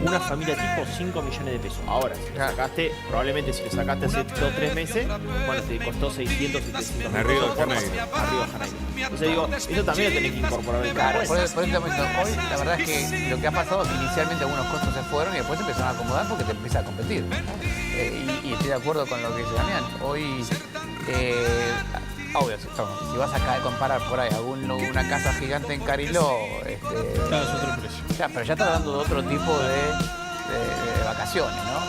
una familia tipo 5 millones de pesos. Ahora, si lo sacaste, probablemente si lo sacaste hace 2 o 3 meses, bueno, te costó 600, 700 a Río de Janeiro. Entonces digo, eso también lo tenés que incorporar en claro, por este momento, hoy la verdad es que lo que ha pasado es que inicialmente algunos costos se fueron y después se empezaron a acomodar porque te empieza a competir. Y estoy de acuerdo con lo que dice Damián. Hoy, obvio, si vas a comparar por ahí una casa gigante en Cariló, claro, es otro precio. Pero ya está hablando de otro tipo de vacaciones, ¿no?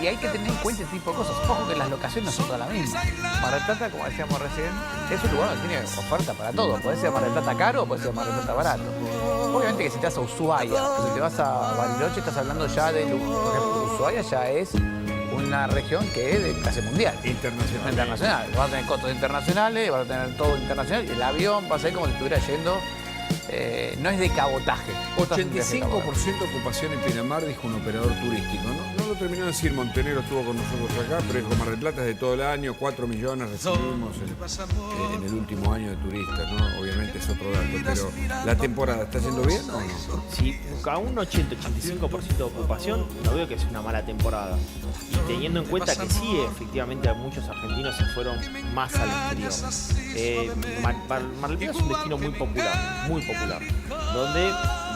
Y hay que tener en cuenta este tipo de cosas. Ojo que las locaciones no son todas las mismas. Mar del Plata, como decíamos recién, es un lugar donde tiene oferta para todo. Puede ser Mar del Plata caro o puede ser Mar del Plata barato. Obviamente que si te vas a Ushuaia, si te vas a Bariloche, estás hablando ya de... Por ejemplo, Ushuaia ya es una región que es de clase mundial. Internacional. Vas a tener costos internacionales, vas a tener todo internacional. Y el avión va a ser como si estuviera yendo no es de cabotaje. 85% ocupación en Pinamar, dijo un operador turístico. No lo terminó de decir, Montenegro estuvo con nosotros acá, pero dijo Mar del Plata es de todo el año, 4 millones recibimos en el último año de turistas, ¿no? Obviamente es otro dato, pero ¿la temporada está yendo bien o no? Sí, a un 80-85% de ocupación, no veo que es una mala temporada. Y teniendo en cuenta que sí, efectivamente muchos argentinos se fueron más al exterior. Mar del Plata es un destino muy popular, donde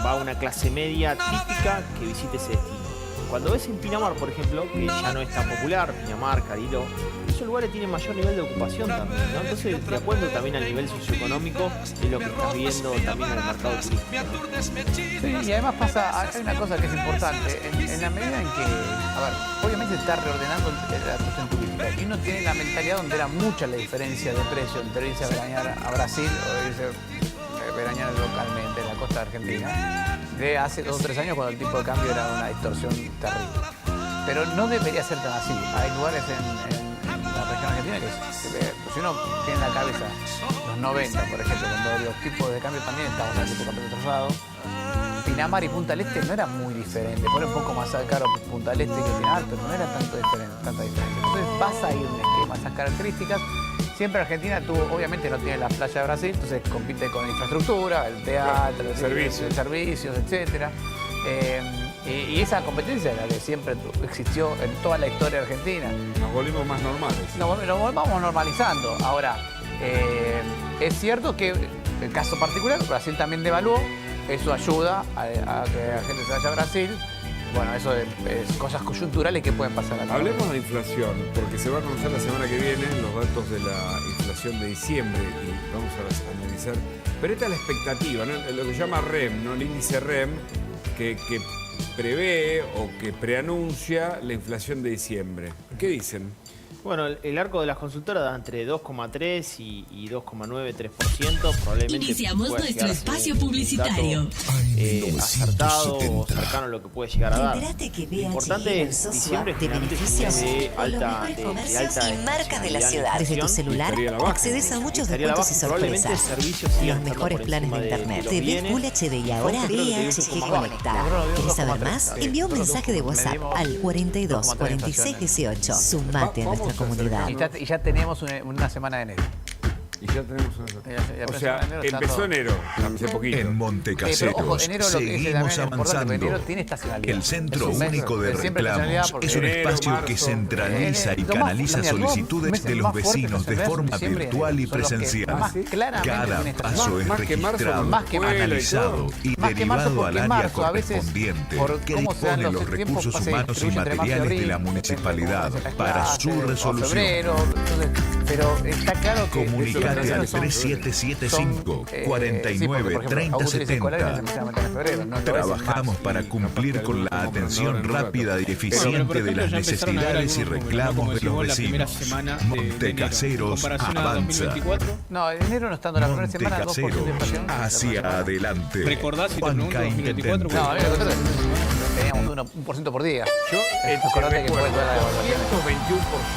va una clase media típica que visite ese destino. Cuando ves en Pinamar, por ejemplo, que ya no es tan popular, Pinamar, Cariló, esos lugares tienen mayor nivel de ocupación también, ¿no? Entonces, de acuerdo también al nivel socioeconómico, es lo que estás viendo también en el mercado turístico. Sí, y además hay una cosa que es importante, en la medida en que, obviamente está reordenando la cuestión turística, y uno tiene la mentalidad donde era mucha la diferencia de precio entre irse a veranear a Brasil o irse a veranear localmente en la costa de Argentina, de hace 2 o 3 años cuando el tipo de cambio era una distorsión terrible. Pero no debería ser tan así. Hay lugares en la región argentina que si uno tiene en la cabeza los 90, por ejemplo, cuando los tipos de cambio también estaban en el tipo de cambio atrasado, Pinamar y Punta del Este no era muy diferente. Pone un poco más caro Punta del Este que Pinamar, pero no era tanta diferencia. Entonces vas a ir un esquema, esas características. Siempre Argentina obviamente no tiene la playa de Brasil, entonces compite con infraestructura, el teatro, servicios, etc. Y esa competencia es la que siempre existió en toda la historia argentina. Nos volvimos más normales. Nos vamos normalizando. Ahora, es cierto que el caso particular, Brasil también devaluó, eso ayuda a que la gente se vaya a Brasil. Bueno, eso es cosas coyunturales que pueden pasar acá. Hablemos de inflación, porque se va a conocer la semana que viene los datos de la inflación de diciembre y vamos a analizar. Pero esta es la expectativa, ¿no? Lo que se llama REM, ¿no? El índice REM, que prevé o que preanuncia la inflación de diciembre. ¿Qué dicen? Bueno, el arco de las consultoras da entre 2,3 y 2,9-3%. Probablemente iniciamos nuestro espacio publicitario. Acertado o cercano a lo que puede llegar a dar. Lo importante es diciembre de beneficios de con los mejores comercios y marcas de la ciudad. Desde tu celular accedes a muchos descuentos y sorpresas. Los mejores planes de internet. TV Full HD y ahora VHG Conecta. ¿Quieres saber más? Envía un mensaje de WhatsApp al 42 46 18. Sumate a nuestra comunidad. Y ya tenemos una semana de enero. Y ya tenemos una. O sea, empezó enero, hace poquito. En Montecaseros seguimos avanzando. El Centro Único de Reclamos es un espacio que centraliza y canaliza solicitudes de los vecinos de forma virtual y presencial. Cada paso es registrado, analizado y derivado al área correspondiente que dispone los recursos humanos y materiales de la municipalidad para su resolución. Pero está claro que comunicate al 3775 49 30 70. Trabajamos para cumplir con la atención rápida y eficiente de las necesidades y reclamos de los vecinos. Montecaseros avanza. No, en enero no estando la primera semana. Montecaseros hacia adelante. ¿Recordás si Juanca Intendente. No, teníamos 1% por día. Yo acordate que fue toda la 121%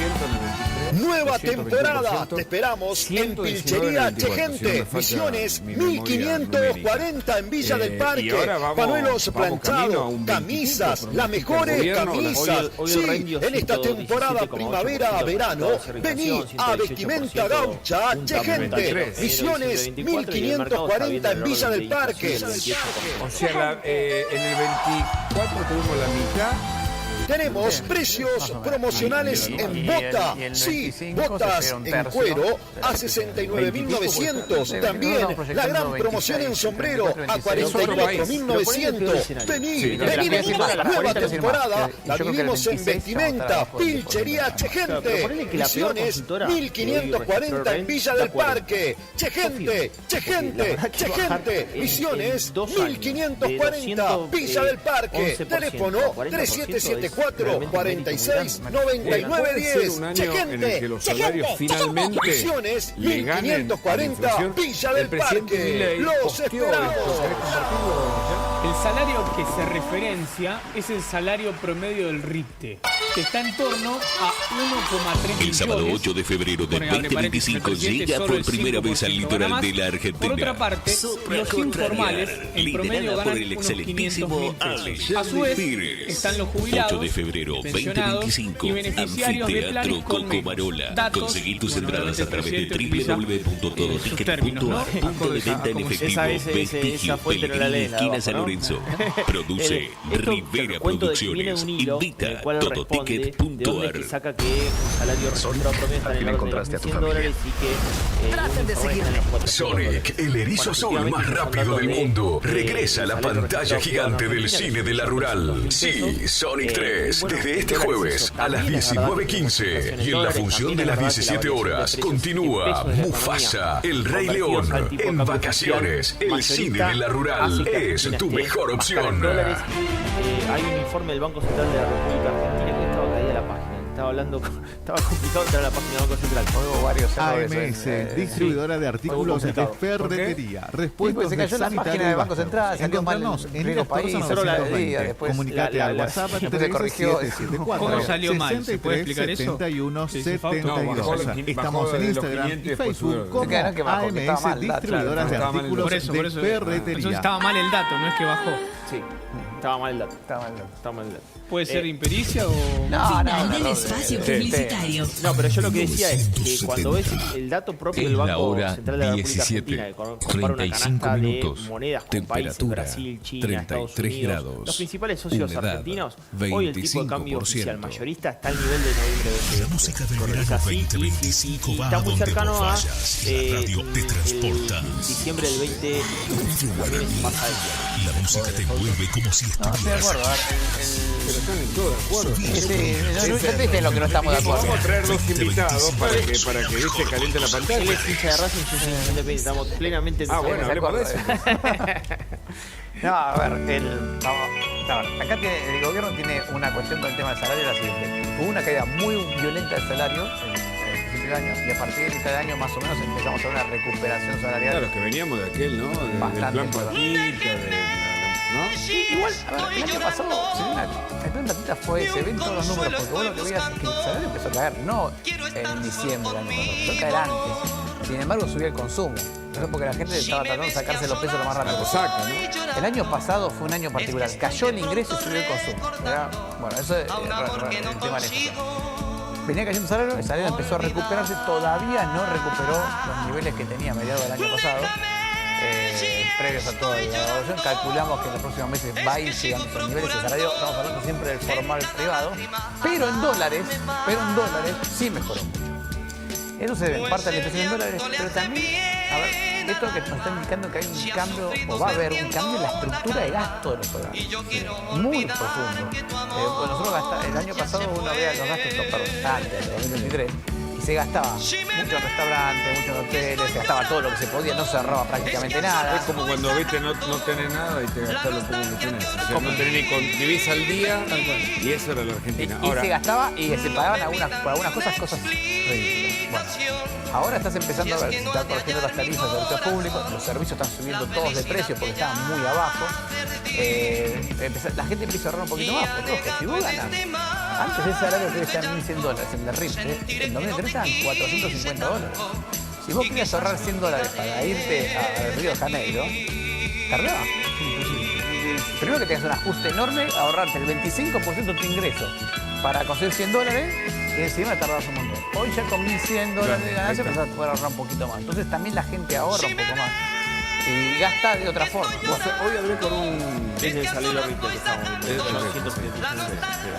en el 23. Nueva temporada, te esperamos en Pilchería Chegente, Misiones 1540 en Villa del Parque. Panuelos planchados, camisas, las mejores camisas. Sí, en esta temporada primavera-verano, vení a Vestimenta Gaucha Chegente, Misiones 1540 en Villa del Parque. O sea, en el 24 tuvimos la mitad. Tenemos precios promocionales en bota. Sí, botas en cuero a 69.900. También la gran promoción en sombrero a 44.900. Vení, nueva temporada. La vivimos en Vestimenta, Pilchería Chegente. Misiones 1540 en Villa del Parque. Chegente, Misiones 1540 Villa del Parque. Teléfono 3774 0446-9910. Un año en el que los salarios finalmente le ganen a la inflación. Villa del Parque. Los esperamos. El salario que se referencia es el salario promedio del RIPTE, que está en torno a 1,3 millones. El sábado 8 de febrero del 2025 llega por primera vez al litoral de la Argentina. Por otra parte, los informales en promedio ganan unos 500.000 pesos. A su vez, están los jubilados, 8 de febrero pensionados 2025, y beneficiarios de planes Anfiteatro con menos. Cocomarola. Datos, Conseguí tus bueno, entradas a través de términos, www.todoticket.ar. Punto de venta en efectivo, Vestigio, Pellegrini, esquina San Lorenzo. Produce Rivera Producciones. Invita Todoticket.ar. Saca que un salario registrado promedio está en el orden de $100 y que traten de seguirme. Sonic, el erizo azul más rápido del mundo, regresa a la pantalla gigante del cine de la rural. Sí, Sonic 3, desde este jueves a las 19:15 y en la función de las 17 horas continúa Mufasa, el Rey León, en vacaciones. El cine de la rural es tu mejor opción. Hay un informe del Banco Central de la República Argentina que estaba caída la página. Estaba complicado entrar a la página del Banco Central. AMS, distribuidora de artículos de ferretería. Respuestas de sanitario del Banco Central. Encontrarnos en el país. Comunicate al WhatsApp 3774. ¿Cómo salió mal? ¿Se puede explicar eso? 7172. Estamos en Instagram y Facebook como AMS, distribuidoras de artículos de ferretería. Entonces estaba mal el dato, no es que bajó. Sí. Estaba mal el dato. ¿Puede ser impericia o...? Final del espacio publicitario. No, pero yo lo que decía es que cuando ves el dato propio del Banco Central de la República Argentina, que compara una canasta de monedas con países, Brasil, China, Estados Unidos, los principales socios argentinos, hoy el tipo de cambio oficial mayorista está al nivel de noviembre de 2023. Es así, y está muy cercano a diciembre del 20. La música te envuelve como si No, estoy de acuerdo. Pero están en todo de acuerdo. Sí, no se triste en lo que no estamos de acuerdo. Vamos a traer dos invitados para que se caliente la pantalla. Él es hincha de Racing, yo soy independiente, estamos plenamente bueno, hablemos de eso. No, a ver, acá el gobierno tiene una cuestión con el tema del salario, la siguiente. Hubo una caída muy violenta del salario en el principio del año y a partir de mitad de año más o menos empezamos a ver una recuperación salarial. Claro, que veníamos de aquel, ¿no? Del plan Patita, ¿no? Sí, igual, a ver, el año pasado el plan Patita se ven todos los números, porque vos lo que veías es que el salario empezó a caer, no en diciembre del año pasado, empezó a caer antes. Sin embargo, subía el consumo. Eso porque la gente estaba tratando de sacarse los pesos lo más rápido. El año pasado fue un año particular. Cayó el ingreso y subió el consumo. Bueno, eso es el tema de la inflación. Venía cayendo el salario empezó a recuperarse, todavía no recuperó los niveles que tenía a mediados del año pasado. Previos a toda la evaluación, calculamos que en los próximos meses va a ir llegando a esos niveles de salario. Estamos hablando siempre del formal privado, pero en dólares sí mejoró mucho. Eso se ve en parte de la inflación en dólares, pero también, a ver, esto que nos está indicando que hay un cambio, o va a haber un cambio en la estructura de gasto de los hogares. Muy profundo. Nosotros el año pasado uno veía los gastos, antes del 2023, y se gastaba mucho en restaurantes, mucho en hoteles, se gastaba todo lo que se podía, no cerraba prácticamente nada. Es como cuando viste no tenés nada y te gastás lo poco que tenés. O sea, no tenés ni vivís al día y eso era la Argentina. Y se gastaba y se pagaban por algunas cosas ridículas. Bueno, ahora estás empezando a ver, se están corrigiendo las tarifas de servicios públicos, los servicios están subiendo todos de precio porque estaban muy abajo. La gente empieza a ahorrar un poquito más, porque si vos ganas, antes ese salario que está en $1.100 en el RIP, en 2003 estaban $450. Si vos querías ahorrar $100 para irte a Río de Janeiro, tardaba. Primero que tengas un ajuste enorme, ahorrarte el 25% de tu ingreso para conseguir $100 y encima tardás un montón. Hoy ya con $1.100 de ganancia empezás a poder ahorrar un poquito más. Entonces también la gente ahorra un poco más y gasta de otra forma. Hoy hablé con un... Es el salario RIP que estamos viendo.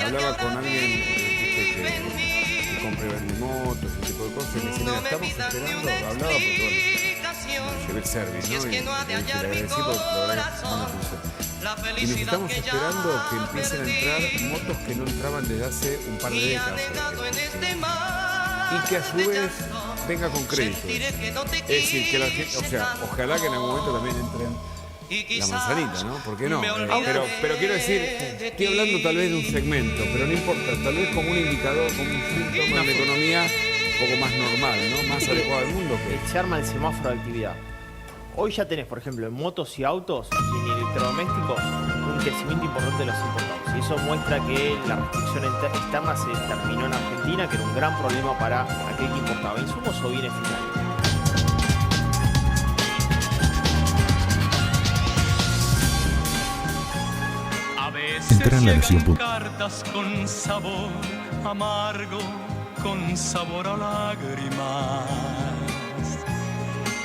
Hablaba con alguien que compra motos, ese tipo de cosas, y me decía, mira, estamos esperando, hablaba porque llevé el service, ¿no? Y le agradecí por la verdad que buena atención. Y nos estamos esperando que empiecen a entrar motos que no entraban desde hace un par de décadas. Y que a su vez venga con crédito. Es decir, que la gente, o sea, ojalá que en algún momento también entren la manzanita, ¿no? ¿Por qué no? Pero quiero decir, estoy hablando tal vez de un segmento, pero no importa, tal vez como un indicador, como un síntoma de economía un poco más normal, ¿no? Más adecuado al mundo. Se arma el semáforo de actividad. Hoy ya tenés, por ejemplo, en motos y autos y en electrodomésticos un crecimiento importante de los importados. Y eso muestra que la restricción externa se terminó en Argentina, que era un gran problema para aquel que importaba insumos o bienes finales. Entra en la Llegan cartas con sabor amargo, con sabor a lágrimas.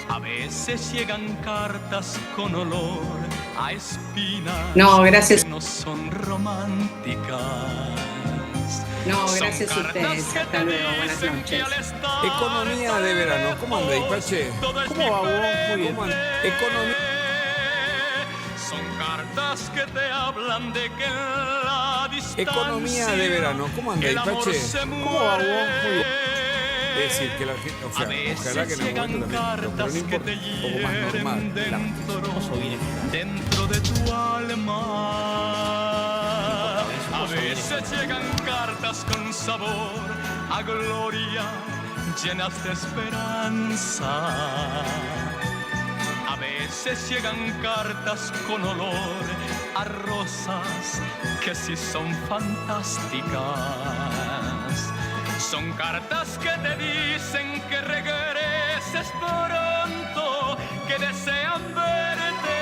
A veces llegan cartas con olor a espinas. No, gracias. Que no son románticas. No, gracias a ustedes. Hasta luego. Buenas noches. Economía de verano. ¿Cómo anda, Ipache? ¿Cómo va vos? Muy bien. Economía. Son cartas que te hablan de que la distancia. Economía de verano. ¿Cómo anda, Ipache? ¿Cómo va vos? Muy bien. Es decir, que la gente, o sea, ojalá que en algún momento también, pero no importa, un poco más normal. Dentro de tu alma. A veces llegan cartas con sabor a gloria, llenas de esperanza. A veces llegan cartas con olor a rosas que sí son fantásticas. Son cartas que te dicen que regreses pronto, que desean verte.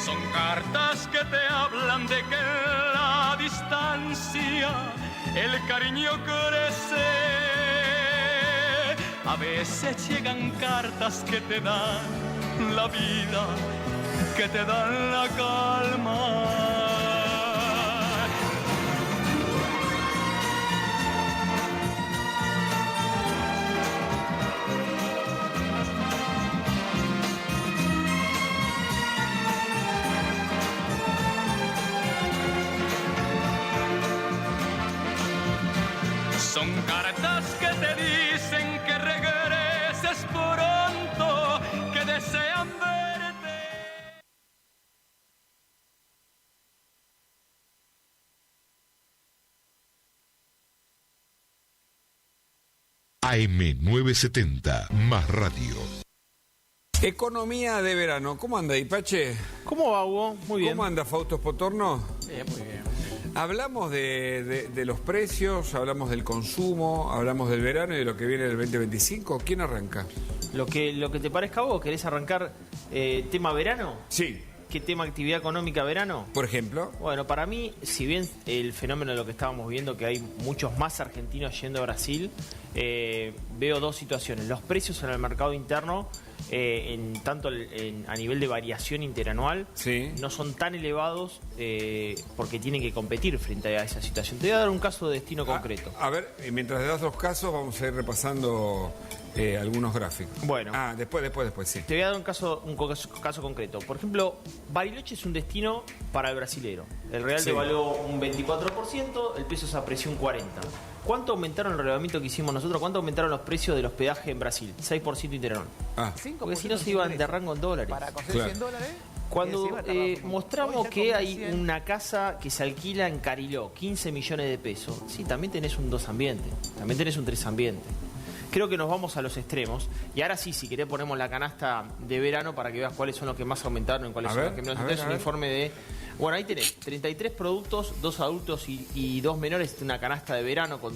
Son cartas que te hablan de que en la distancia el cariño crece. A veces llegan cartas que te dan la vida, que te dan la calma. Son cartas que te dicen que regreses pronto, que desean verte. AM970, más radio. Economía de verano. ¿Cómo anda, Ipache? ¿Cómo va, Hugo? Muy bien. ¿Cómo anda, Fausto Potorno? Bien, muy bien. Hablamos de los precios, hablamos del consumo, hablamos del verano y de lo que viene del 2025. ¿Quién arranca? Lo que te parezca a vos. ¿Querés arrancar tema verano? Sí. ¿Qué tema actividad económica verano? Por ejemplo. Bueno, para mí, si bien el fenómeno de lo que estábamos viendo, que hay muchos más argentinos yendo a Brasil, veo dos situaciones. Los precios en el mercado interno, a nivel de variación interanual, sí, no son tan elevados porque tienen que competir frente a esa situación. Te voy a dar un caso de destino concreto. A ver, mientras das dos casos, vamos a ir repasando algunos gráficos. Bueno. Después, sí. Te voy a dar un caso concreto. Por ejemplo, Bariloche es un destino para el brasilero. El real devaluó un 24%, el peso se apreció un 40%. ¿Cuánto aumentaron el relevamiento que hicimos nosotros? ¿Cuánto aumentaron los precios de los hospedaje en Brasil? 6% interanual. Porque si no se iban de rango en dólares. Para conseguir 100 dólares. Cuando mostramos que hay una casa que se alquila en Cariló, 15 millones de pesos, sí, también tenés un 2 ambiente, también tenés un 3 ambiente. Creo que nos vamos a los extremos. Y ahora sí, si querés, ponemos la canasta de verano para que veas cuáles son los que más aumentaron y cuáles son los que menos. Es un informe de... Bueno, ahí tenés 33 productos, 2 adultos y 2 menores, una canasta de verano con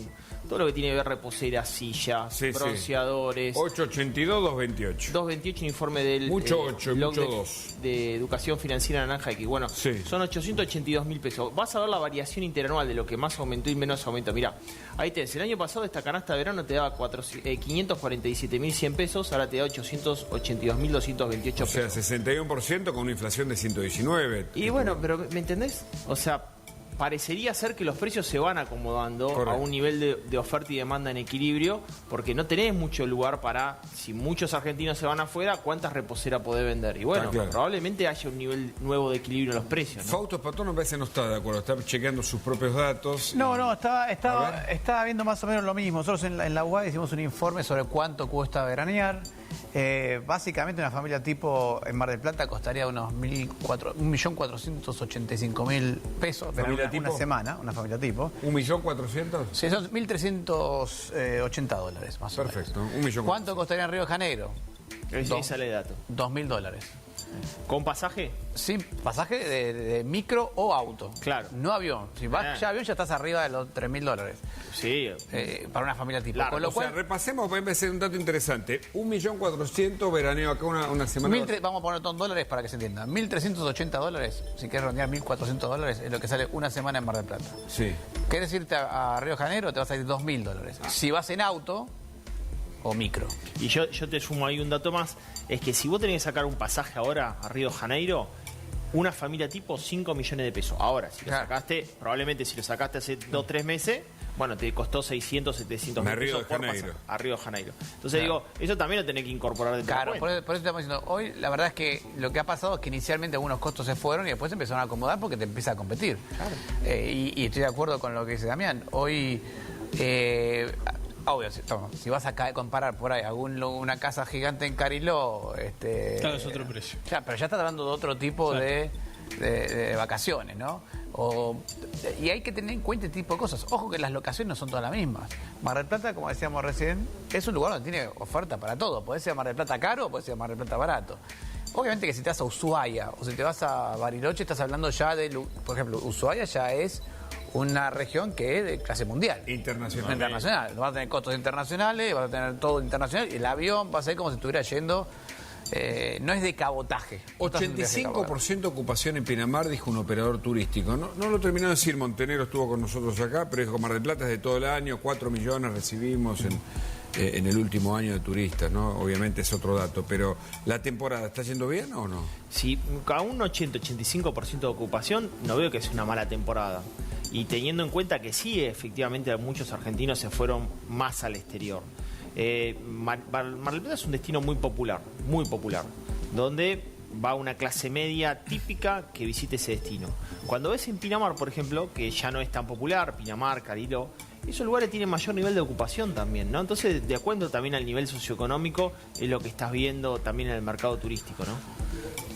todo lo que tiene que ver: reposeras, sillas, bronceadores. 882, 228. 228, un informe del mucho 8 y blog mucho 2. De Educación Financiera Naranja X. Bueno, son 882.000 pesos. Vas a ver la variación interanual de lo que más aumentó y menos aumentó. Mirá, ahí tenés. El año pasado esta canasta de verano te daba 547.100 pesos, ahora te da 882.228 pesos. O sea, 61% con una inflación de 119. Y bueno, pero ¿me entendés? O sea, parecería ser que los precios se van acomodando a un nivel de oferta y demanda en equilibrio, porque no tenés mucho lugar para, si muchos argentinos se van afuera, ¿cuántas reposeras podés vender? Y bueno, probablemente haya un nivel nuevo de equilibrio en los precios, ¿no? Fausto Patón me parece no está de acuerdo, está chequeando sus propios datos. No, estaba viendo más o menos lo mismo. Nosotros en la UAD hicimos un informe sobre cuánto cuesta veranear Básicamente una familia tipo en Mar del Plata costaría unos 1.485.000 pesos. ¿Familia tipo? Una semana, una familia tipo. ¿1.400.000? Sí, son 1.380 dólares más o menos. Perfecto, 1.400.000. ¿Cuánto costaría en Río de Janeiro? Ahí sale el dato. $2.000. ¿Con pasaje? Sí, pasaje de micro o auto. Claro. No avión. Si vas ya avión ya estás arriba de los $3.000. Sí. Para una familia tipo. Con lo cual, repasemos, puede ser un dato interesante. 1.400.000 veraneo acá una semana. Vamos a poner $1.000 para que se entienda. $1.380, si quieres redondear $1.400, es lo que sale una semana en Mar del Plata. Sí. ¿Quieres irte a Río de Janeiro? Te vas a ir $2.000. Si vas en auto o micro. Y yo te sumo ahí un dato más, es que si vos tenés que sacar un pasaje ahora a Río de Janeiro, una familia tipo 5 millones de pesos. Ahora, si lo sacaste, probablemente si lo sacaste hace 2 o 3 meses, bueno, te costó 600, 700 mil pesos por pasaje a Río de Janeiro. Entonces digo, eso también lo tenés que incorporar dentro de la cuenta. Por eso estamos diciendo, hoy la verdad es que lo que ha pasado es que inicialmente algunos costos se fueron y después se empezaron a acomodar porque te empieza a competir. Claro. Y estoy de acuerdo con lo que dice Damián. Hoy... obvio, si vas a comparar por ahí una casa gigante en Cariló... claro, es otro precio. Pero ya estás hablando de otro tipo de vacaciones, ¿no? Y hay que tener en cuenta este tipo de cosas. Ojo que las locaciones no son todas las mismas. Mar del Plata, como decíamos recién, es un lugar donde tiene oferta para todo. Puede ser Mar del Plata caro o puede ser Mar del Plata barato. Obviamente que si te vas a Ushuaia o si te vas a Bariloche, estás hablando ya de... Por ejemplo, Ushuaia ya es una región que es de clase mundial. Internacional. Vas a tener costos internacionales, vas a tener todo internacional. Y el avión va a ser como si estuviera yendo... no es de cabotaje. 85% ocupación en Pinamar, dijo un operador turístico. No lo terminó de decir, Montenegro estuvo con nosotros acá, pero dijo Mar del Plata es de todo el año, 4 millones recibimos en el último año de turistas, ¿no? Obviamente es otro dato, pero ¿la temporada está yendo bien o no? Si a un 80-85% de ocupación, no veo que es una mala temporada. Y teniendo en cuenta que sí, efectivamente, muchos argentinos se fueron más al exterior. Mar del Plata es un destino muy popular, donde va una clase media típica que visite ese destino. Cuando ves en Pinamar, por ejemplo, que ya no es tan popular, Pinamar, Cariló, esos lugares tienen mayor nivel de ocupación también, ¿no? Entonces, de acuerdo también al nivel socioeconómico, es lo que estás viendo también en el mercado turístico, ¿no?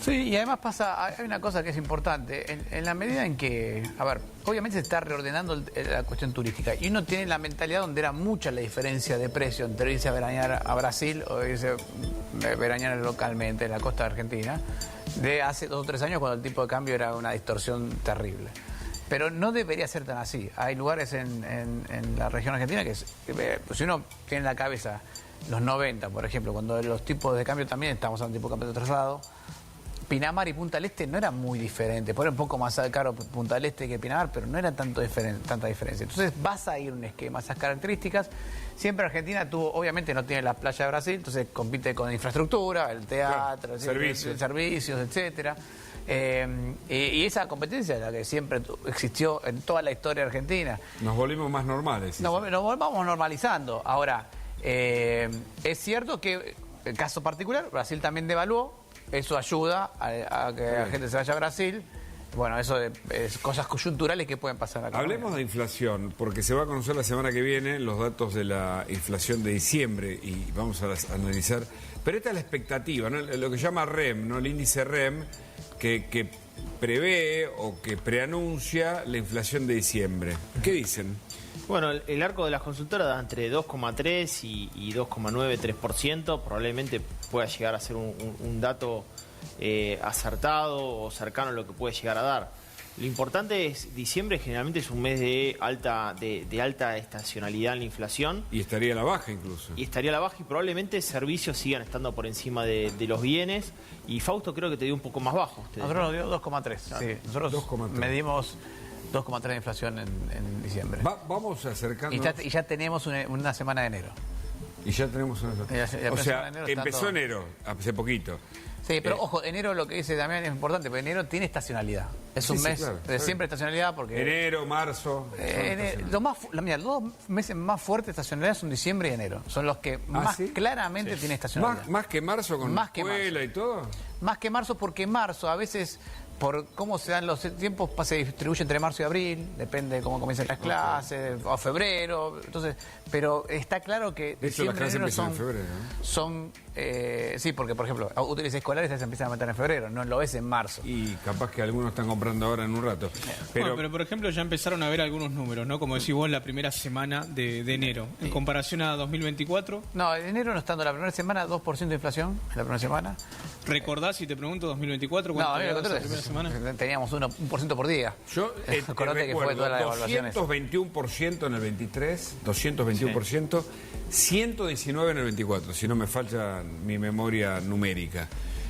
Sí, y además hay una cosa que es importante, en la medida en que, obviamente se está reordenando la cuestión turística y uno tiene la mentalidad donde era mucha la diferencia de precio entre irse a veranear a Brasil o irse a veranear localmente en la costa de Argentina, de hace 2 o 3 años cuando el tipo de cambio era una distorsión terrible. Pero no debería ser tan así. Hay lugares en la región argentina que si uno tiene en la cabeza los 90, por ejemplo, cuando los tipos de cambio también estamos en un tipo de cambio atrasado, Pinamar y Punta del Este no eran muy diferentes. Por un poco más caro Punta del Este que Pinamar, pero no era tanta diferencia. Entonces vas a ir un esquema, esas características. Siempre Argentina obviamente no tiene la playa de Brasil, entonces compite con infraestructura, el teatro, servicios, etcétera. Y esa competencia es la que siempre existió en toda la historia argentina. Nos volvimos más normales. Nos volvamos normalizando. Ahora, es cierto que el caso particular, Brasil también devaluó. Eso ayuda a que la gente se vaya a Brasil. Bueno, eso es cosas coyunturales que pueden pasar acá. Hablemos de inflación, porque se va a conocer la semana que viene los datos de la inflación de diciembre y vamos a analizar. Pero esta es la expectativa, ¿no? Lo que llama REM, ¿no? El índice REM, que prevé o que preanuncia la inflación de diciembre. ¿Qué dicen? Bueno, el arco de las consultoras da entre 2,3 y 2,9, 3%. Probablemente pueda llegar a ser un dato acertado o cercano a lo que puede llegar a dar. Lo importante es, diciembre generalmente es un mes de alta estacionalidad en la inflación. Y estaría a la baja incluso. Y probablemente servicios sigan estando por encima de los bienes. Y Fausto creo que te dio un poco más bajo. Nosotros nos dio 2,3. Sí, nosotros 2,3. Medimos 2,3 de inflación en diciembre. Vamos acercándonos. Y ya tenemos una semana de enero. Y ya tenemos una semana. O sea, empezó enero, hace poquito. Sí, pero ojo, enero lo que dice Damián es importante, porque enero tiene estacionalidad. Es un mes de siempre estacionalidad porque... Enero, marzo... Los 2 meses más fuertes de estacionalidad son diciembre y enero. Son los que más claramente tienen estacionalidad. ¿Más que marzo con la escuela y todo? Más que marzo porque marzo a veces... Por cómo se dan los tiempos, se distribuye entre marzo y abril, depende de cómo comiencen las clases, o febrero, entonces, pero está claro que diciembre y enero son sí, porque por ejemplo, útiles escolares se empiezan a meter en febrero, no lo ves en marzo. Y capaz que algunos están comprando ahora en un rato. Pero por ejemplo ya empezaron a ver algunos números, ¿no? Como decís vos, la primera semana de enero. En comparación a 2024. No, en enero no estando la primera semana, 2% de inflación en la primera semana. ¿Recordás, si te pregunto, 2021? ¿Cuánto era la primera semana? Teníamos 1% por día. Yo acordate que fue toda la devaluación. 221% en el 23, 221%, 119 en el 24, si no me falla mi memoria numérica.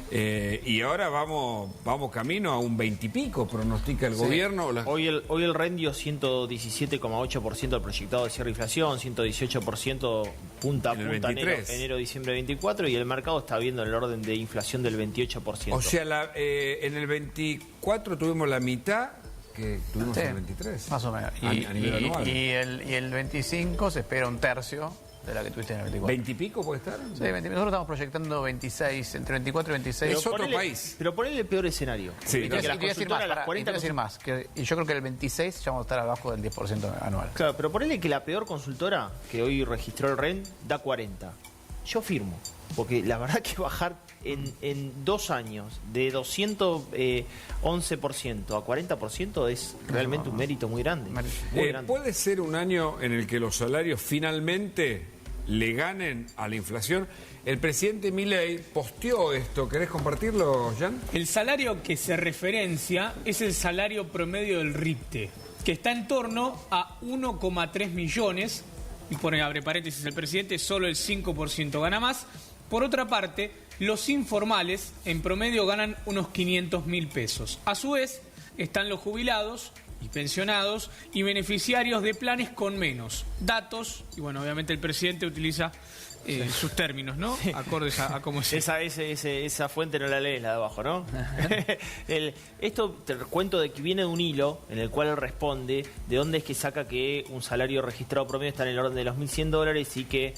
Y ahora vamos camino a un 20 y pico, pronostica el gobierno. Hoy el REN dio 117,8% al proyectado de cierre de inflación, 118% punta a punta enero, diciembre 24, y el mercado está viendo el orden de inflación del 28%. O sea, en el 24 tuvimos la mitad que tuvimos en el 23. Más o menos. A nivel anual. Y el 25 se espera un tercio de la que tuviste en el 24. ¿20 y pico puede estar? Sí, 20. Nosotros estamos proyectando 26, entre 24 y 26. Es otro país. Pero ponele el peor escenario. Sí. Y te voy a decir más, y yo creo que el 26 ya vamos a estar abajo del 10% anual. Claro, pero ponele que la peor consultora que hoy registró el REN da 40. Yo firmo, porque la verdad que bajar en 2 años de 211% a 40% es realmente un mérito muy grande. ¿Puede ser un año en el que los salarios finalmente le ganen a la inflación? El presidente Milei posteó esto. ¿Querés compartirlo, Jan? El salario que se referencia es el salario promedio del RIPTE, que está en torno a 1,3 millones. Y pone, abre paréntesis, el presidente solo el 5% gana más. Por otra parte, los informales en promedio ganan unos 500.000 pesos. A su vez, están los jubilados y pensionados y beneficiarios de planes con menos datos. Y bueno, obviamente el presidente utiliza sus términos, ¿no? Sí. Acordes a cómo es. Esa fuente no la lees, la de abajo, ¿no? Esto te cuento de que viene de un hilo en el cual él responde de dónde es que saca que un salario registrado promedio está en el orden de los $1.100 y que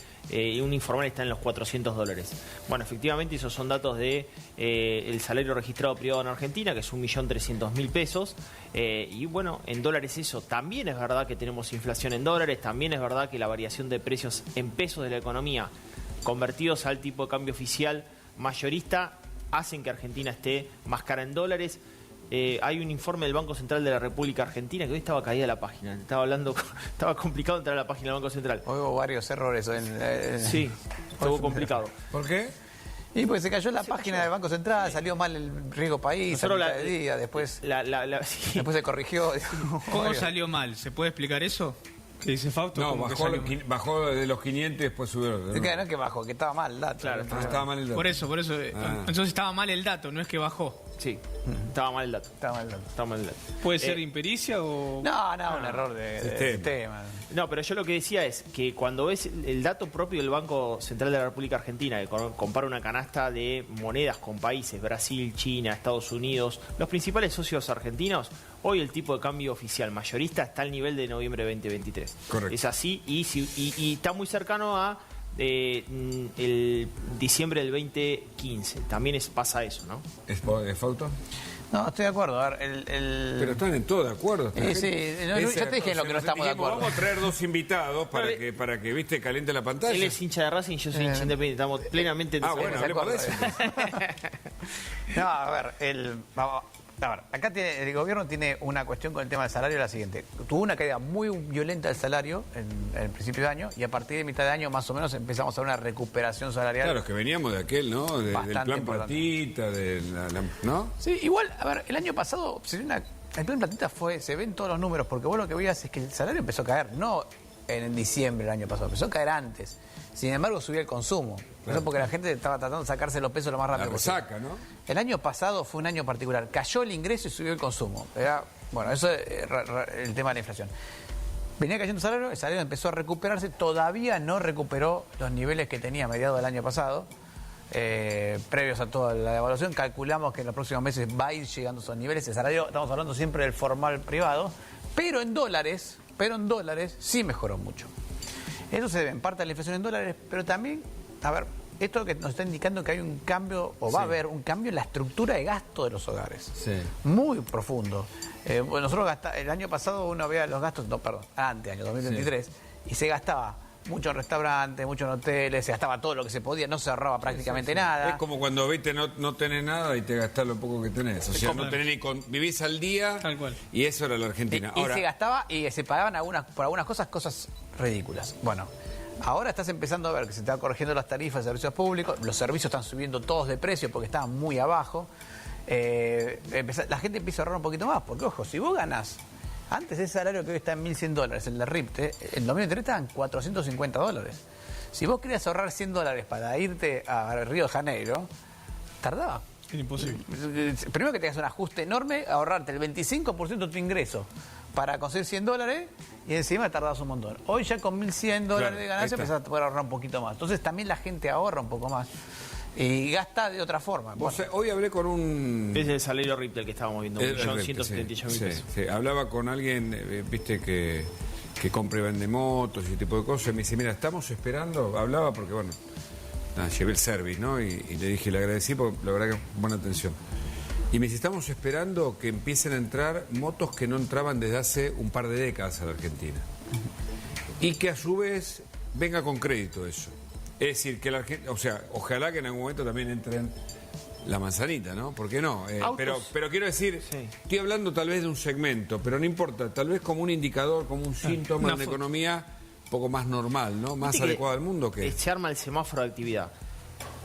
un informal está en los $400. Bueno, efectivamente esos son datos de el salario registrado privado en Argentina, que es 1.300.000 pesos. Y bueno, en dólares eso también es verdad que tenemos inflación en dólares, también es verdad que la variación de precios en pesos de la economía convertidos al tipo de cambio oficial mayorista hacen que Argentina esté más cara en dólares. Hay un informe del Banco Central de la República Argentina que hoy estaba caída la página. Estaba complicado entrar a la página del Banco Central. Hoy hubo varios errores. Sí, estuvo complicado. ¿Por qué? Y pues se cayó la página del Banco Central, salió mal el riesgo país, de día, después se corrigió. ¿Cómo salió mal? ¿Se puede explicar eso? ¿Qué dice Fausto? No, bajó de los 500 y después subió. No es que bajó, que estaba mal el dato. Claro, estaba mal el dato. Por eso. Entonces estaba mal el dato, no es que bajó. Sí, estaba mal el dato. ¿Puede ser impericia o...? No, un error de sistema. No, pero yo lo que decía es que cuando ves el dato propio del Banco Central de la República Argentina, que compara una canasta de monedas con países, Brasil, China, Estados Unidos, los principales socios argentinos, hoy el tipo de cambio oficial mayorista está al nivel de noviembre de 2023. Correcto. Es así y está muy cercano a el diciembre del 2015. También pasa eso, ¿no? ¿Es Fausto? No, estoy de acuerdo. A ver, Pero están en todo de acuerdo. Ya te dije en lo que no estamos de acuerdo. Vamos a traer 2 invitados para que viste, caliente la pantalla. Él es hincha de Racing, yo soy hincha independiente. Estamos plenamente en bueno, hablemos de eso. No, a ver, acá el gobierno tiene una cuestión con el tema del salario, la siguiente. Tuvo una caída muy violenta del salario en el principio de año y a partir de mitad de año más o menos empezamos a ver una recuperación salarial. Claro, es que veníamos de aquel, ¿no? Del plan Platita, ¿no? Sí, igual, a ver, el año pasado el plan Platita se ven todos los números, porque vos lo que veías es que el salario empezó a caer, no en diciembre del año pasado, empezó a caer antes. Sin embargo, subía el consumo. Claro. Eso porque la gente estaba tratando de sacarse los pesos lo más rápido posible. ¿No? El año pasado fue un año particular. Cayó el ingreso y subió el consumo. Bueno, eso es el tema de la inflación. Venía cayendo el salario empezó a recuperarse. Todavía no recuperó los niveles que tenía a mediados del año pasado. Previos a toda la devaluación. Calculamos que en los próximos meses va a ir llegando a esos niveles. El salario, estamos hablando siempre del formal privado. Pero en dólares sí mejoró mucho. Eso se debe en parte a la inflación en dólares, pero también, a ver, esto que nos está indicando que hay un cambio, o va a haber un cambio en la estructura de gasto de los hogares. Sí. Muy profundo. Nosotros el año pasado uno veía los gastos, antes, año 2023, y se gastaba muchos restaurantes, muchos hoteles, se gastaba todo lo que se podía, no se ahorraba prácticamente nada. Es como cuando, viste, no tenés nada y te gastás lo poco que tenés. O sea, no tenés vivís al día. Tal cual. Y eso era la Argentina. Y se gastaba y se pagaban por algunas cosas ridículas. Bueno, ahora estás empezando a ver que se están corrigiendo las tarifas de servicios públicos, los servicios están subiendo todos de precio porque estaban muy abajo. La gente empieza a ahorrar un poquito más, porque ojo, si vos ganás, antes ese salario que hoy está en $1.100, el de RIPTE, en 2023 estaban $450. Si vos querías ahorrar $100 para irte a Río de Janeiro, tardaba. Es imposible. Primero que tengas un ajuste enorme, ahorrarte el 25% de tu ingreso para conseguir $100 y encima tardás un montón. Hoy ya con $1.100 de ganancia empezás a poder ahorrar un poquito más. Entonces también la gente ahorra un poco más. Y gasta de otra forma. Bueno. Hoy hablé con un... Es el salario RIPTE el que estábamos viendo, 1.178.000 pesos. Sí. Hablaba con alguien, viste, que compra y vende motos y ese tipo de cosas. Y me dice, mira, estamos esperando... Hablaba porque, bueno, llevé el service, ¿no? Y le dije, le agradecí porque la verdad que buena atención. Y me dice, estamos esperando que empiecen a entrar motos que no entraban desde hace un par de décadas a la Argentina. Y que a su vez venga con crédito eso. Es decir, que la Argentina, o sea, ojalá que en algún momento también entren la manzanita, ¿no? ¿Por qué no? Pero quiero decir, estoy hablando tal vez de un segmento, pero no importa, tal vez como un indicador, como un síntoma de una economía un poco más normal, ¿no? Más adecuada al mundo que... Se arma el semáforo de actividad.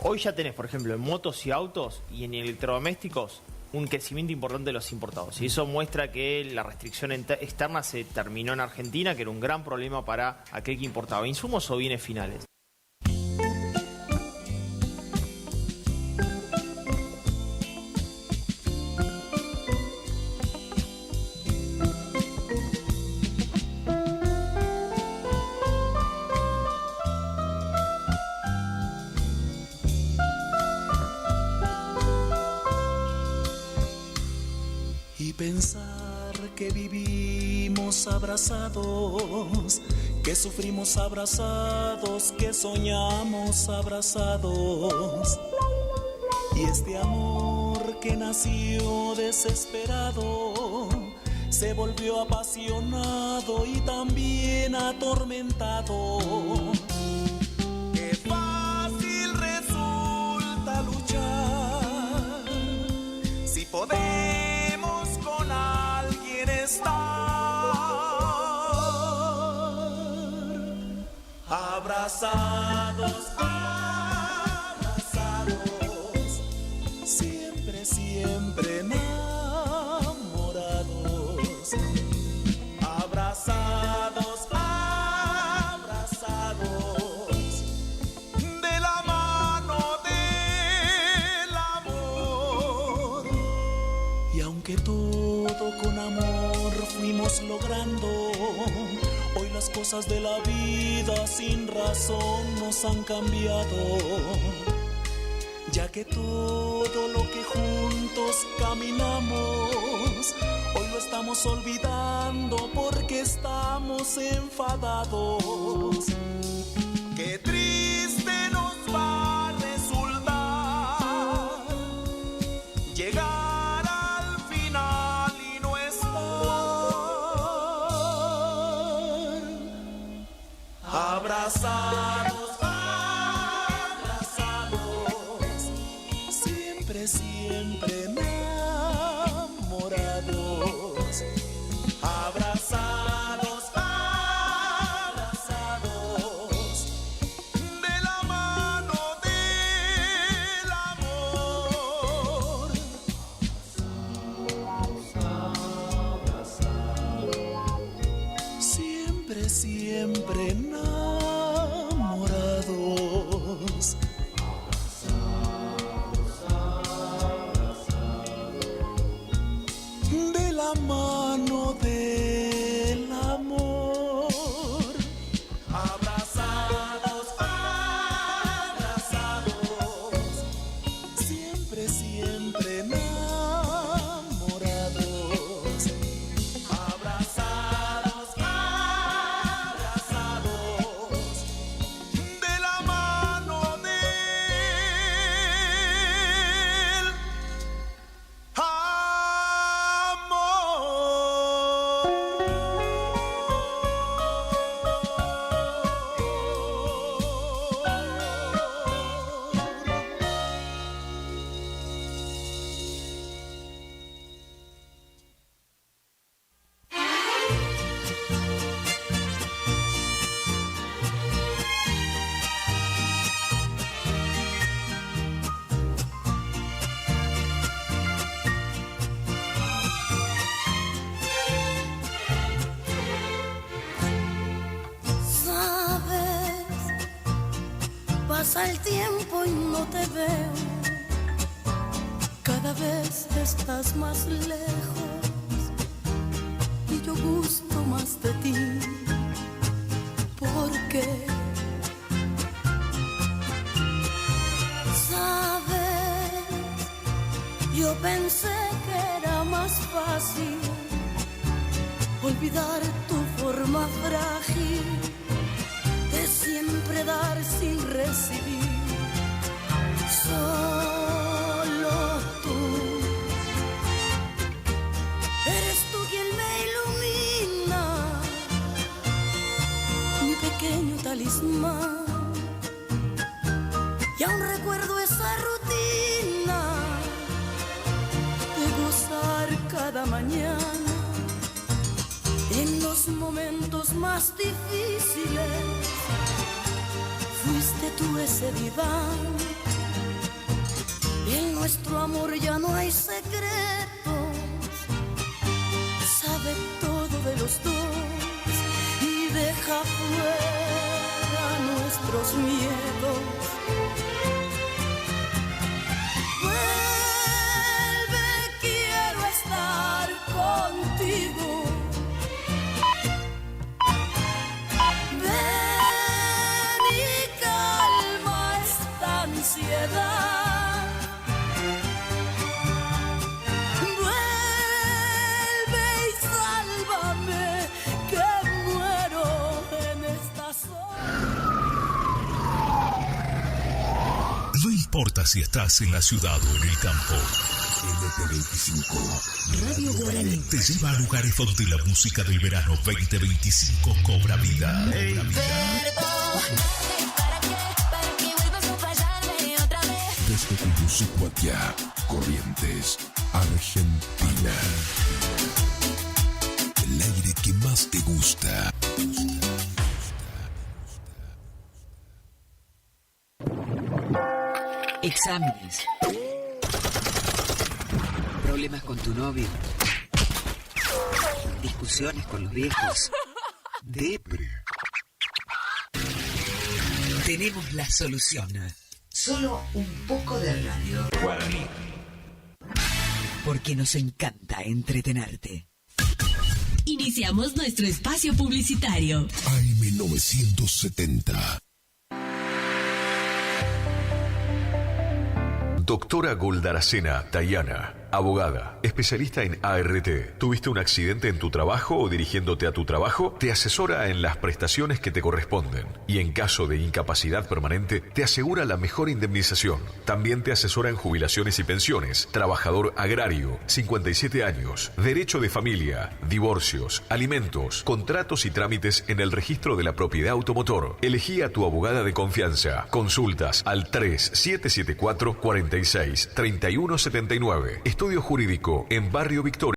Hoy ya tenés, por ejemplo, en motos y autos y en electrodomésticos un crecimiento importante de los importados. Y eso muestra que la restricción externa se terminó en Argentina, que era un gran problema para aquel que importaba insumos o bienes finales. Pensar que vivimos abrazados, que sufrimos abrazados, que soñamos abrazados. Y este amor que nació desesperado se volvió apasionado y también atormentado. Qué fácil resulta luchar si podemos estar abrazados, abrazados, siempre, siempre enamorados, abrazados, abrazados, de la mano del amor. Y aunque todo con amor fuimos logrando, hoy las cosas de la vida sin razón nos han cambiado, ya que todo lo que juntos caminamos hoy lo estamos olvidando porque estamos enfadados. Qué triste nos va a resultar llegar abrazados, abrazados, siempre, siempre enamorados, abrazados, abrazados, de la mano del amor. Siempre, siempre enamorados. De la mano del amor. Abrazados, abrazados. Siempre, siempre enamorados. Abrazados, abrazados. Pasa el tiempo y no te veo, cada vez estás más lejos y yo gusto más de ti. ¿Por qué? ¿Sabes? Yo pensé que era más fácil olvidar tu forma frágil de siempre dar sin recibir. Solo tú eres tú quien me ilumina, mi pequeño talismán. Y aún recuerdo esa rutina de gozar cada mañana en los momentos más difíciles. Fuiste tú ese diván. En nuestro amor ya no hay secretos, sabe todo de los dos y deja fuera nuestros miedos. Vuelve, quiero estar contigo. Ven y calma esta ansiedad. Vuelve y sálvame, que muero en esta No importa si estás en la ciudad o en el campo. LP25 Radio Guaraní te lleva a lugares donde la música del verano 2025 cobra vida. Desde Tegucigalpa, Corrientes, Argentina. El aire que más te gusta. Exámenes. Problemas con tu novio. Discusiones con los viejos. Depre. Tenemos la solución. Solo un poco de radio. Guaraní. Porque nos encanta entretenerte. Iniciamos nuestro espacio publicitario. AM970. Doctora Goldaracena Tayana, abogada, especialista en ART. ¿Tuviste un accidente en tu trabajo o dirigiéndote a tu trabajo? Te asesora en las prestaciones que te corresponden y en caso de incapacidad permanente te asegura la mejor indemnización. También te asesora en jubilaciones y pensiones, trabajador agrario, 57 años, derecho de familia, divorcios, alimentos, contratos y trámites en el registro de la propiedad automotor. Elegí a tu abogada de confianza. Consultas al 3774 46 3179. Estudio Jurídico en Barrio Victoria.